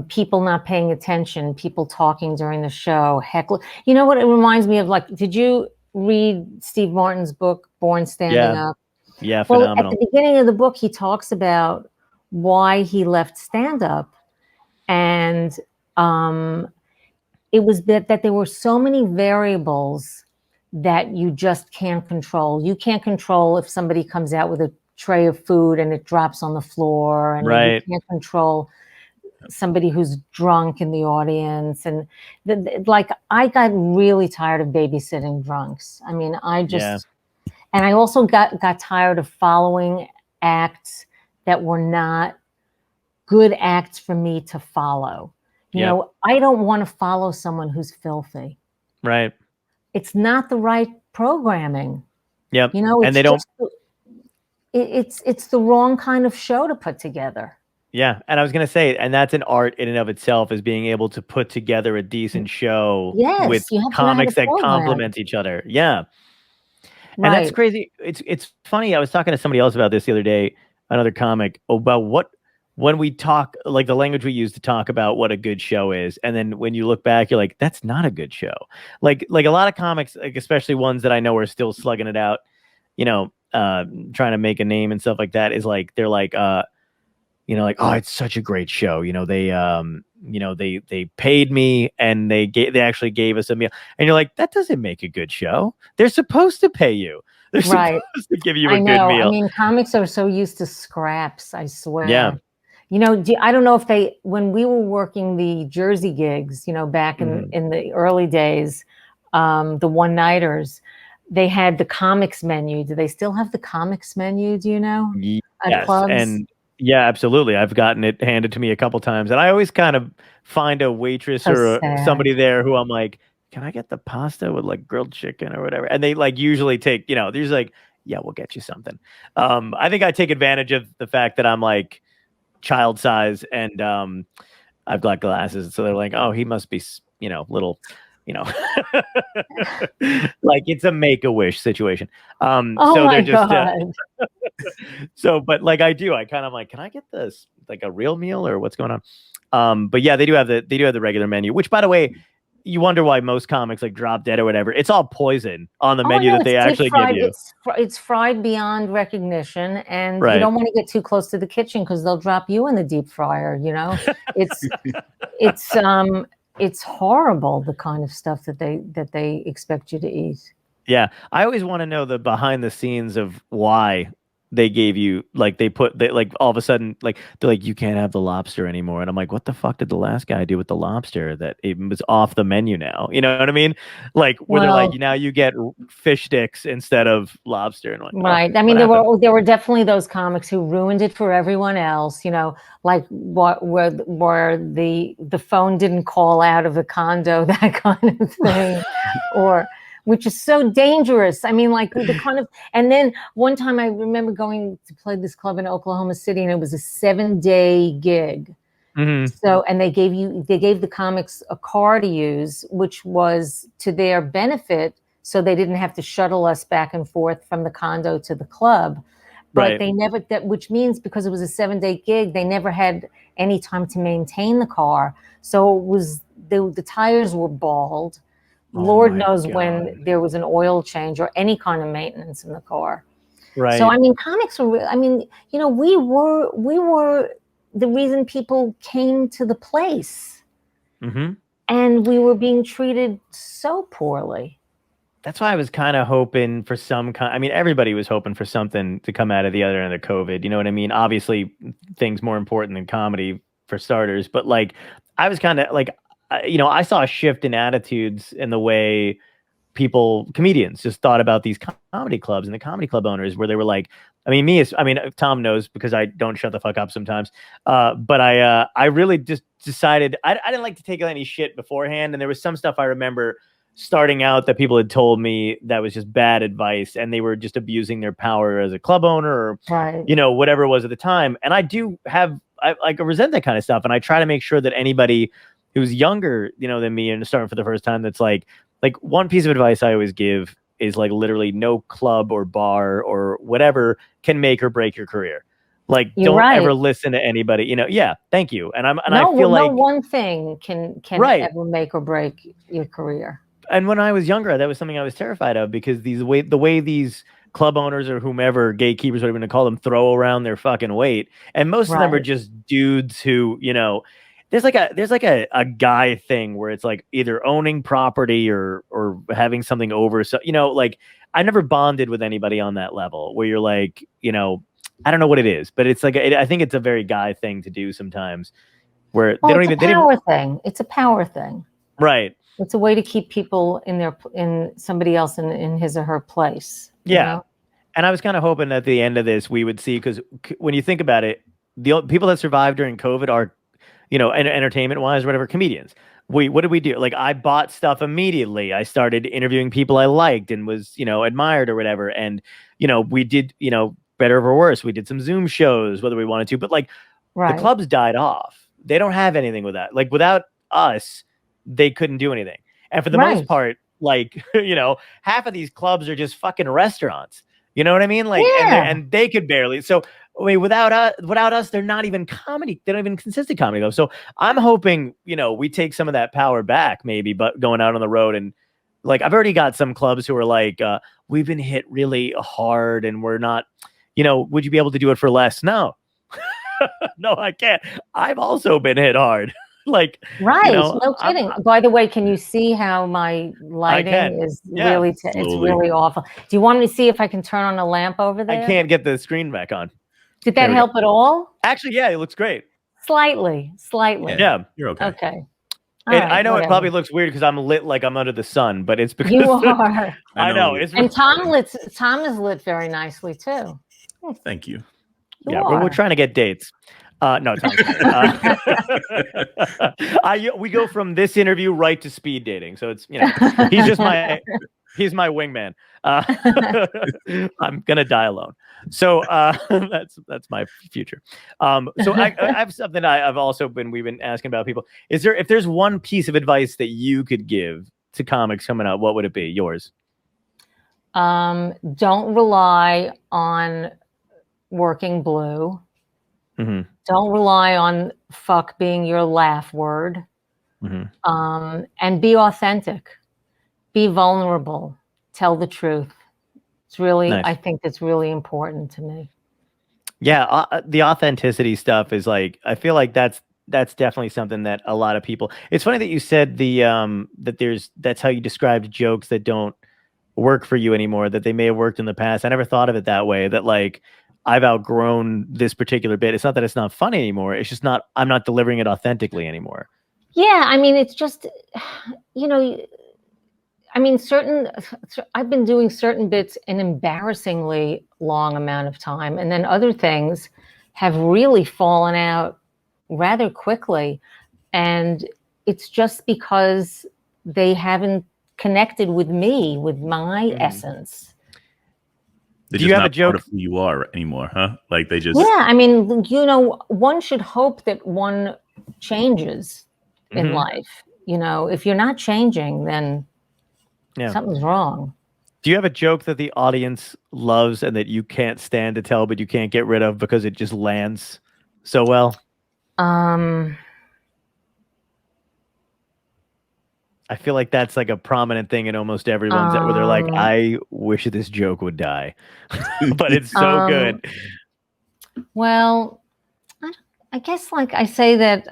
people not paying attention, people talking during the show, heckle. You know what it reminds me of? Like, did you read Steve Martin's book Born Standing Up? Yeah, Well, phenomenal. at the beginning of the book, he talks about why he left stand-up, and it was that there were so many variables that you just can't control. You can't control if somebody comes out with a tray of food and it drops on the floor, and Right. you can't control somebody who's drunk in the audience. And like, I got really tired of babysitting drunks. I mean, and I also got tired of following acts that were not good acts for me to follow. You know, I don't want to follow someone who's filthy. Right. It's not the right programming. Yep. You know, and they don't. It's the wrong kind of show to put together. Yeah, and I was gonna say, and that's an art in and of itself, is being able to put together a decent show with comics that complement each other. Yeah, and that's crazy. It's funny. I was talking to somebody else about this the other day, another comic, about when we talk, like the language we use to talk about what a good show is, and then when you look back, you're like, that's not a good show. Like a lot of comics, like especially ones that I know are still slugging it out, you know, trying to make a name and stuff like that, is like they're like, you know, like, oh, it's such a great show. You know, they paid me and they actually gave us a meal, and you're like, that doesn't make a good show. They're supposed to pay you. They're supposed to give you a good meal. I mean, comics are so used to scraps. I swear. Yeah. You know, I don't know if when we were working the Jersey gigs, you know, back in the early days, the one-nighters, they had the comics menu. Do they still have the comics menu? Do you know? Yes, and yeah, absolutely. I've gotten it handed to me a couple times, and I always kind of find a waitress or somebody there who I'm like, can I get the pasta with like grilled chicken or whatever? And they like usually take, you know, there's like, yeah, we'll get you something. I think I take advantage of the fact that I'm like child size and I've got glasses, so they're like, oh, he must be, you know, little, you know, like it's a Make-A-Wish situation. So they're just so, but like I kind of like, can I get this like a real meal or what's going on? But yeah, they do have the regular menu, which, by the way, you wonder why most comics like Drop Dead or whatever, it's all poison on the menu that they actually give you. It's fried beyond recognition, and you don't want to get too close to the kitchen because they'll drop you in the deep fryer. You know, it's horrible, the kind of stuff that they expect you to eat. Yeah, I always want to know the behind the scenes of why they gave you like like all of a sudden like they're like, you can't have the lobster anymore, and I'm like, what the fuck did the last guy do with the lobster that it was off the menu now? You know what I mean? Like where they're like, Well, now you get fish sticks instead of lobster, and I'm like, oh, right. I what mean, happened? there were definitely those comics who ruined it for everyone else. Like where the phone didn't call out of the condo, that kind of thing, or which is so dangerous. I mean, like the kind of. And then one time I remember going to play this club in Oklahoma City, and it was a 7-day gig. Mhm. So, and they gave the comics a car to use, which was to their benefit. So they didn't have to shuttle us back and forth from the condo to the club. But Right. they never, which means because it was a 7-day gig, they never had any time to maintain the car. So it was, the tires were bald. Oh Lord my knows God. when there was an oil change or any kind of maintenance in the car. Right. So, I mean, comics were, I mean, we were the reason people came to the place. Mm-hmm. And we were being treated so poorly. That's why I was kind of hoping for some kind. I mean, everybody was hoping for something to come out of the other end of COVID. You know what I mean? Obviously, things more important than comedy for starters. But like, I was kind of like, I saw a shift in attitudes in the way comedians just thought about these comedy clubs and the comedy club owners, where they were like, Tom knows because I don't shut the fuck up sometimes. But I really just decided I didn't like to take any shit beforehand. And there was some stuff I remember starting out that people had told me that was just bad advice, and they were just abusing their power as a club owner or, right. Whatever it was at the time. And I resent that kind of stuff. And I try to make sure that anybody who's younger, than me and starting for the first time, that's like one piece of advice I always give is like literally no club or bar or whatever can make or break your career. Like, don't ever listen to anybody, Yeah, thank you. And I feel like no one thing can ever make or break your career. And when I was younger, that was something I was terrified of, because the way these club owners or whomever, gatekeepers, whatever you want to call them, throw around their fucking weight. And most of them are just dudes who, there's like a guy thing where it's like either owning property or having something over. So, like I never bonded with anybody on that level where you're like, I don't know what it is, but it's like, I think it's a very guy thing to do sometimes, where they don't even. It's a power thing. Right. It's a way to keep people in somebody else in his or her place. Yeah. And I was kind of hoping at the end of this, we would see, because when you think about it, the people that survived during COVID are, entertainment wise, whatever, comedians. What did we do? Like, I bought stuff immediately. I started interviewing people I liked and was, admired or whatever. And, we did, better or worse, we did some Zoom shows, whether we wanted to, but like the clubs died off. They don't have anything with that. Like, without us, they couldn't do anything. And for the most part, like, half of these clubs are just fucking restaurants. You know what I mean? Like, and they could barely. So, I mean, without us, they're not even comedy. They don't even consist of comedy clubs. So I'm hoping, we take some of that power back, maybe, but going out on the road. And like, I've already got some clubs who are like, we've been hit really hard and we're not, would you be able to do it for less? No, no, I can't. I've also been hit hard. Like, no kidding. By the way, can you see how my lighting is really it's really awful? Do you want me to see if I can turn on a lamp over there? I can't get the screen back on. Did that help at all? Actually, yeah, it looks great. Slightly. Yeah, you're okay. Okay. I know it probably looks weird because I'm lit like I'm under the sun, but it's because you are. I know. And Tom is lit very nicely too. Oh, thank you. We're trying to get dates. No, we go from this interview right to speed dating. So it's, he's my wingman. I'm going to die alone. So that's my future. So I have something we've been asking about people. If there's one piece of advice that you could give to comics coming out, what would it be? Yours? Don't rely on working blue. Mm-hmm. Don't rely on fuck being your laugh word. Mm-hmm. And be authentic. Be vulnerable. Tell the truth. It's really, nice. I think it's really important to me. Yeah, the authenticity stuff is like, I feel like that's definitely something that a lot of people. It's funny that you said that's how you described jokes that don't work for you anymore, that they may have worked in the past. I never thought of it that way. That like I've outgrown this particular bit. It's not that it's not funny anymore. It's just I'm not delivering it authentically anymore. Yeah, I mean, it's just, I mean, I've been doing certain bits an embarrassingly long amount of time, and then other things have really fallen out rather quickly. And it's just because they haven't connected with me, with my essence. They're Do just you have not a joke? part of who you are anymore, huh? Like they just. Yeah, I mean, one should hope that one changes in life. If you're not changing, then something's wrong. Do you have a joke that the audience loves and that you can't stand to tell, but you can't get rid of because it just lands so well? I feel like that's like a prominent thing in almost everyone's where they're like, I wish this joke would die, but it's so good. Well, I guess like I say that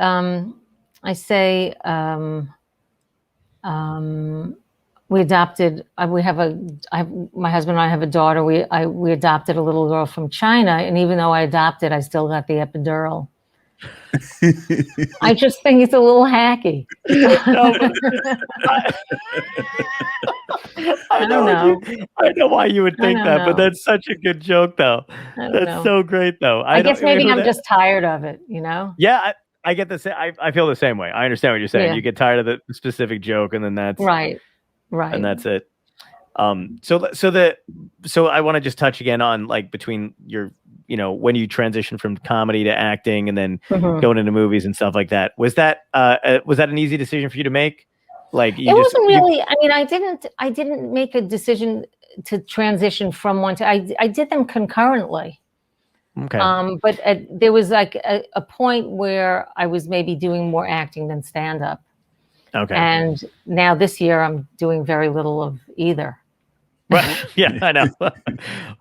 we adopted. My husband and I have a daughter. We adopted a little girl from China, and even though I adopted, I still got the epidural. I just think it's a little hacky. I don't know. I know why you would think that, but that's such a good joke, though. That's so great, though. I guess maybe I'm just tired of it, Yeah, I get the same. I feel the same way. I understand what you're saying. Yeah. You get tired of the specific joke, and then that's right, and that's it. So I want to just touch again on like between your, when you transition from comedy to acting and then going into movies and stuff like that. Was that an easy decision for you to make? Like it wasn't really. I mean, I didn't make a decision to transition from one to. I did them concurrently. Okay. But there was like a point where I was maybe doing more acting than stand up. Okay. And now this year I'm doing very little of either. Right. Yeah, I know.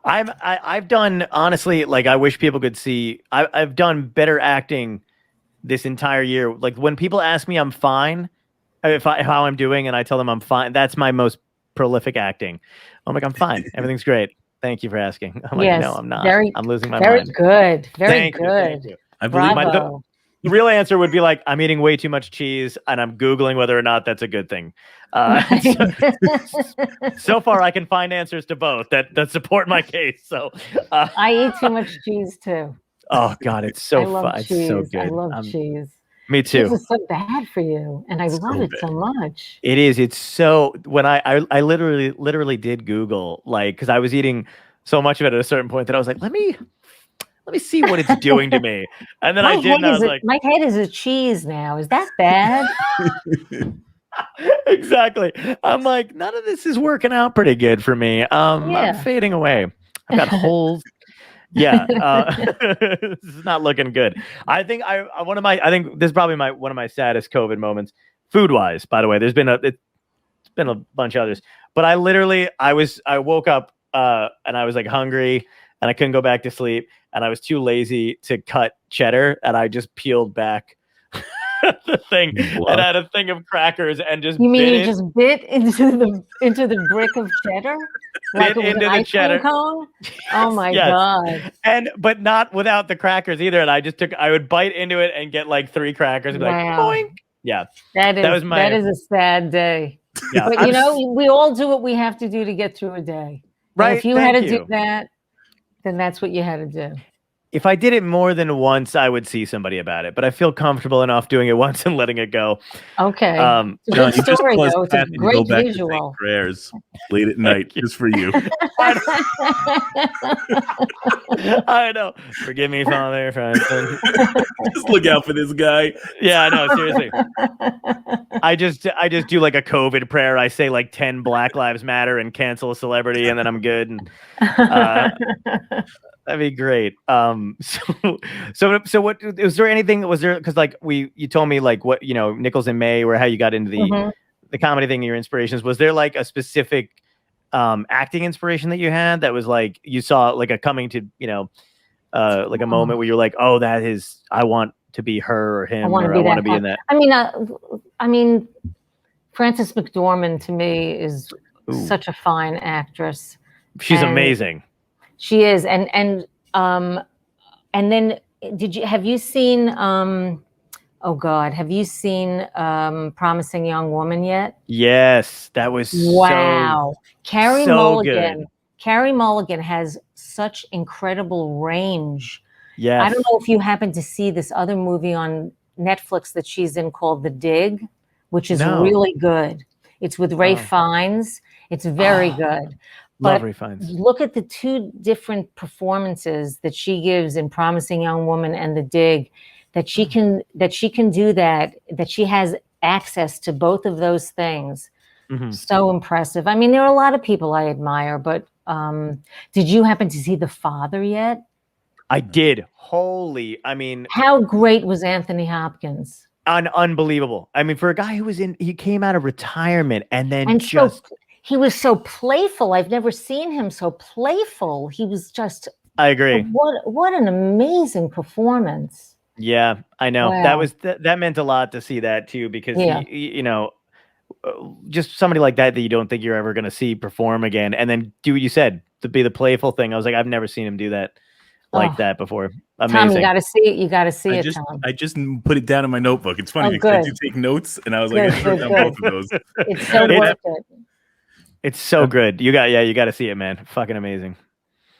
I've done, honestly, like I wish people could see. I've done better acting this entire year. Like when people ask me I'm fine, how I'm doing, and I tell them I'm fine, that's my most prolific acting. I'm like, I'm fine. Everything's great. Thank you for asking. I'm like, no, I'm not. I'm losing my mind. Very good. Thank you. I believe the real answer would be like, I'm eating way too much cheese and I'm Googling whether or not that's a good thing. So far, I can find answers to both that support my case. So I eat too much cheese too. Oh God, it's so fun. It's so good. I love cheese. Me too. Cheese is so bad for you, and I love it so much. It is. It's so. When I literally did Google, like, because I was eating so much of it at a certain point that I was like, let me see what it's doing to me. And then I did, and I was like, my head is a cheese now. Is that bad? Exactly. I'm like, none of this is working out pretty good for me. I'm fading away. I've got holes. Yeah, this is not looking good. I think I think this is probably one of my saddest COVID moments, food wise. By the way, it's been a bunch of others, but I woke up and I was like hungry and I couldn't go back to sleep and I was too lazy to cut cheddar and I just peeled back the thing and had a thing of crackers and just. You mean you just bit into the brick of cheddar? Like Bit into the cheddar cone? Oh my God! But not without the crackers either. And I would bite into it and get like 3 crackers and be like, boink. Yeah, that is a sad day. Yeah, but we all do what we have to do to get through a day. Right. And if you had to do that, then that's what you had to do. If I did it more than once, I would see somebody about it. But I feel comfortable enough doing it once and letting it go. Okay. It's a good story, though. It's a great visual. Prayers late at night just for you. I know. Forgive me, Father. Just look out for this guy. Yeah, I know. Seriously. I just do like a COVID prayer. I say like 10 Black Lives Matter and cancel a celebrity, and then I'm good. And, that'd be great. So what was there anything? Was there because like you told me like what Nichols and May or how you got into the comedy thing, your inspirations. Was there like a specific acting inspiration that you had that was like you saw like a coming to like a moment where you're like, oh, that is I want to be her or him, or I want to be in that. I mean, Frances McDormand to me is such a fine actress. She's amazing. She is, and And then have you seen have you seen Promising Young Woman yet? Yes, that was Wow. Carey Mulligan. good. Carey Mulligan has such incredible range. Yes. I don't know if you happen to see this other movie on Netflix that she's in called The Dig, which is really good. It's with Ray Fiennes. It's very good. Love But Ray Fiennes. look at the two different performances that she gives in Promising Young Woman and The Dig, that she can do that she has access to both of those things. So impressive. I mean, there are a lot of people I admire, but did you happen to see The Father yet? I did. How great was Anthony Hopkins? Unbelievable. I mean, for a guy he came out of retirement and then he was so playful. I've never seen him so playful. He was just. I agree. What an amazing performance. Yeah, I know. Wow. That meant a lot to see that too, because he, just somebody like that you don't think you're ever going to see perform again, and then do what you said, to be the playful thing. I was like, I've never seen him do that like that before. Amazing. Tom, you got to see it. You got to see it, Tom. I just put it down in my notebook. It's funny because I do take notes, and I was like, I wrote down both of those. It's so worth it. It's so good. You got to see it, man. Fucking amazing.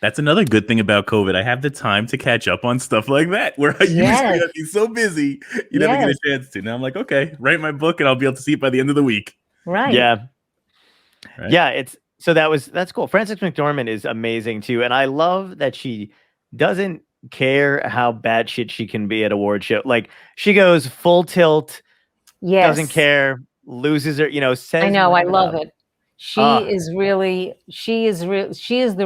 That's another good thing about COVID. I have the time to catch up on stuff like that, where I usually I'd be so busy, you never get a chance to. Now I'm like, okay, write my book, and I'll be able to see it by the end of the week. Right. Yeah. Right. Yeah. That's cool. Frances McDormand is amazing too, and I love that she doesn't care how bad shit she can be at award show. Like, she goes full tilt. Yes. Doesn't care. Loses her. Says. I know. I love it. She is the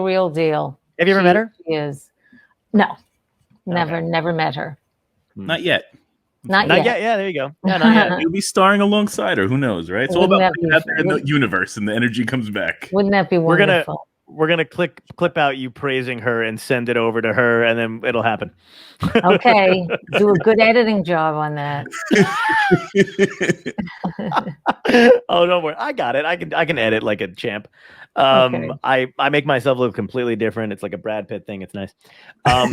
real deal. Have you ever met her? She is. No, never met her. Not yet. Not yet. Yeah, there you go. No, not yet. You'll be starring alongside her. Who knows, right? It's all about putting out there in the universe, and the energy comes back. Wouldn't that be wonderful? We're gonna clip out you praising her and send it over to her, and then it'll happen. Okay, do a good editing job on that. Oh, don't worry, I got it. I can edit like a champ. Okay. I make myself look completely different. It's like a Brad Pitt thing. It's nice. So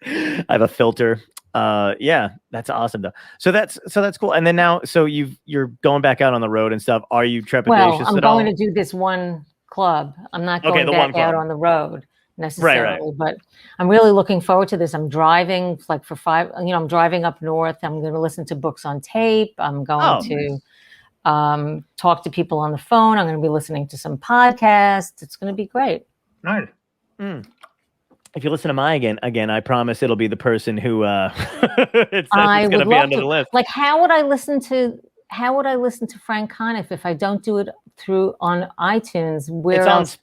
I have a filter. Yeah, that's awesome though. So that's cool. And then now, so you're going back out on the road and stuff. Are you trepidatious at all? I'm going to do this one club. I'm not going back out on the road necessarily, but I'm really looking forward to this. I'm driving like for 5, I'm driving up north. I'm going to listen to books on tape. I'm going to talk to people on the phone. I'm going to be listening to some podcasts. It's going to be great. Nice. If you listen to my again, I promise it'll be the person who it's going to be under the list. Like, how would I listen to Frank Conniff if I don't do it on iTunes?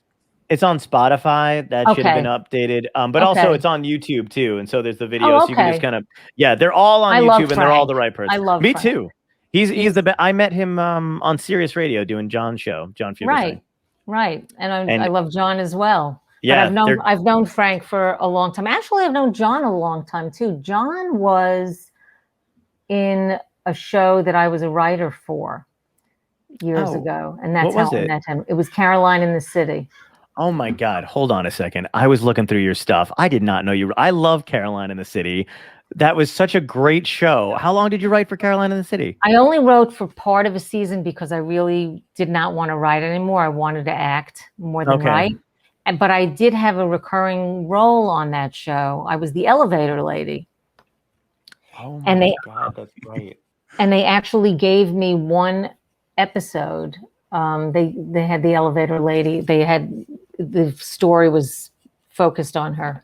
It's on Spotify. That should have been updated. But also it's on YouTube too. And so there's the videos. So you can just kind of they're all on YouTube and they're all the right person. I love me Frank. Too. He's the best. I met him on Sirius Radio doing John's show, John Fugelsang. Right. And I love John as well. Yeah, but I've known Frank for a long time. Actually, I've known John a long time too. John was in a show that I was a writer for years ago, and that's how I met him. It was Caroline in the City. Oh my God! Hold on a second. I was looking through your stuff. I did not know you. I love Caroline in the City. That was such a great show. How long did you write for Caroline in the City? I only wrote for part of a season because I really did not want to write anymore. I wanted to act more than write. But I did have a recurring role on that show. I was the elevator lady. Oh my God, that's great. And they actually gave me one episode. They had the elevator lady. The story was focused on her.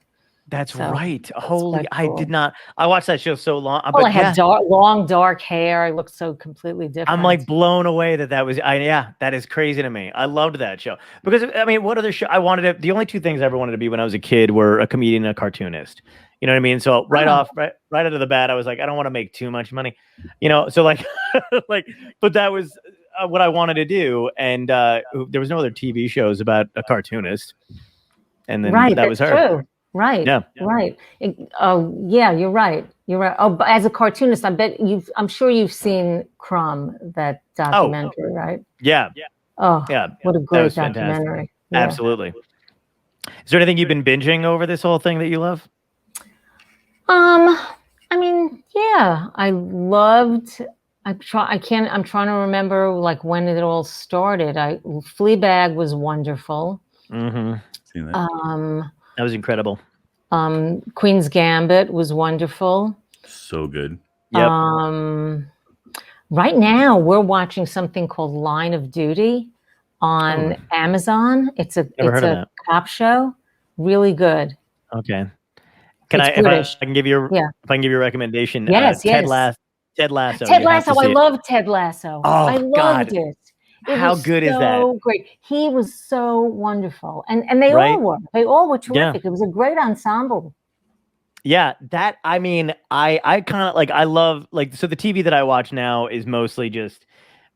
That's right. Holy, cool. I did not. I watched that show so long. But I had long, dark hair. I looked so completely different. I'm like blown away that was. That is crazy to me. I loved that show because I mean, what other show? The only two things I ever wanted to be when I was a kid were a comedian and a cartoonist. You know what I mean? So right out of the bat, I was like, I don't want to make too much money. So like, but that was what I wanted to do. And there was no other TV shows about a cartoonist. And then that was her. True. Right. Yeah. Right. You're right. You're right. Oh, but as a cartoonist, I'm sure you've seen Crumb, that documentary, right? Yeah. Oh, yeah. What a great documentary. Yeah. Absolutely. Is there anything you've been binging over this whole thing that you love? I mean, yeah, I loved. I'm trying to remember like when it all started. Fleabag was wonderful. Mm-hmm. Seen that. That was incredible. Queen's Gambit was wonderful. So good. Yep. Right now we're watching something called Line of Duty on Amazon. It's a cop show. Really good. Okay. If I can give you a recommendation? Yes, Ted yes. Lasso. Ted Lasso. I love Ted Lasso. Oh, I loved God. it. How good is that? So great. He was so wonderful, and they Right? all were. They all were terrific. Yeah. It was a great ensemble. Yeah, that I mean, I kind of like I love like so the TV that I watch now is mostly just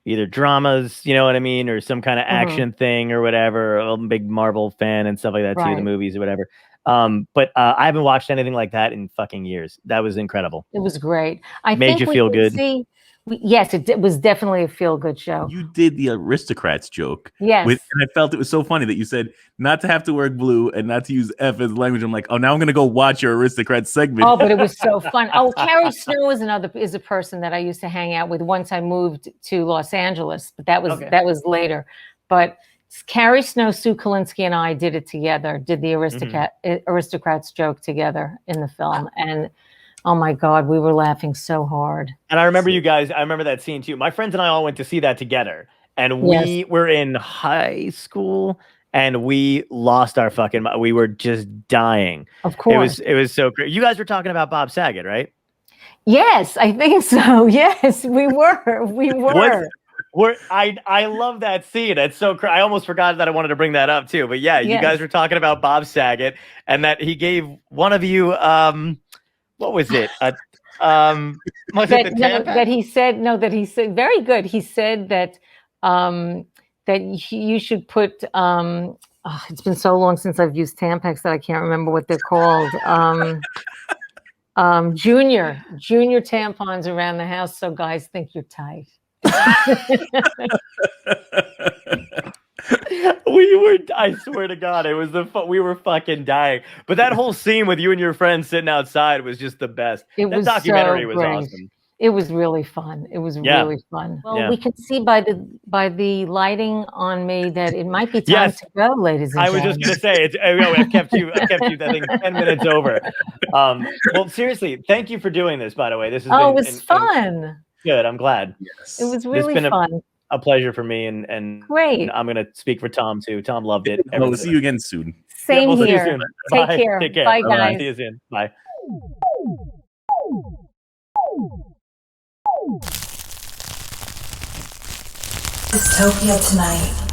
either dramas, you know what I mean, or some kind of action thing or whatever. I'm a big Marvel fan and stuff like that too, the movies or whatever. But I haven't watched anything like that in fucking years. That was incredible. It was great. Made you feel good. Yes, it was definitely a feel-good show. You did the Aristocrats joke. Yes. And I felt it was so funny that you said not to have to work blue and not to use F as language. I'm like, oh, now I'm going to go watch your Aristocrats segment. Oh, but it was so fun. Oh, Carrie Snow is a person that I used to hang out with once I moved to Los Angeles, but that was later. But Carrie Snow, Sue Kalinsky, and I did it together, did the Aristocrats joke together in the film. And oh my God, we were laughing so hard. And I remember I remember that scene too. My friends and I all went to see that together. And we were in high school and we lost our fucking mind. We were just dying. Of course. It was so great. You guys were talking about Bob Saget, right? Yes, I think so. Yes, we were. We were. I love that scene. It's so I almost forgot that I wanted to bring that up too. But yeah, you guys were talking about Bob Saget and that he gave one of you what was it? That he said very good. He said that you should put it's been so long since I've used Tampax that I can't remember what they're called. Junior tampons around the house so guys think you're tight. I swear to God, it was we were fucking dying. But that whole scene with you and your friends sitting outside was just the best. That documentary was awesome. It was really fun. It was really fun. Well, we can see by the lighting on me that it might be time to go, ladies and gentlemen. I was just going to say, I've kept you, I think, 10 minutes over. Well, seriously, thank you for doing this, by the way. This has been, it was fun. Good. I'm glad. Yes. It was really fun. A pleasure for me, and great. I'm going to speak for Tom too. Tom loved it. We'll see you again soon. Same here. Take care. Bye, guys. See you soon. Bye. Dystopia tonight.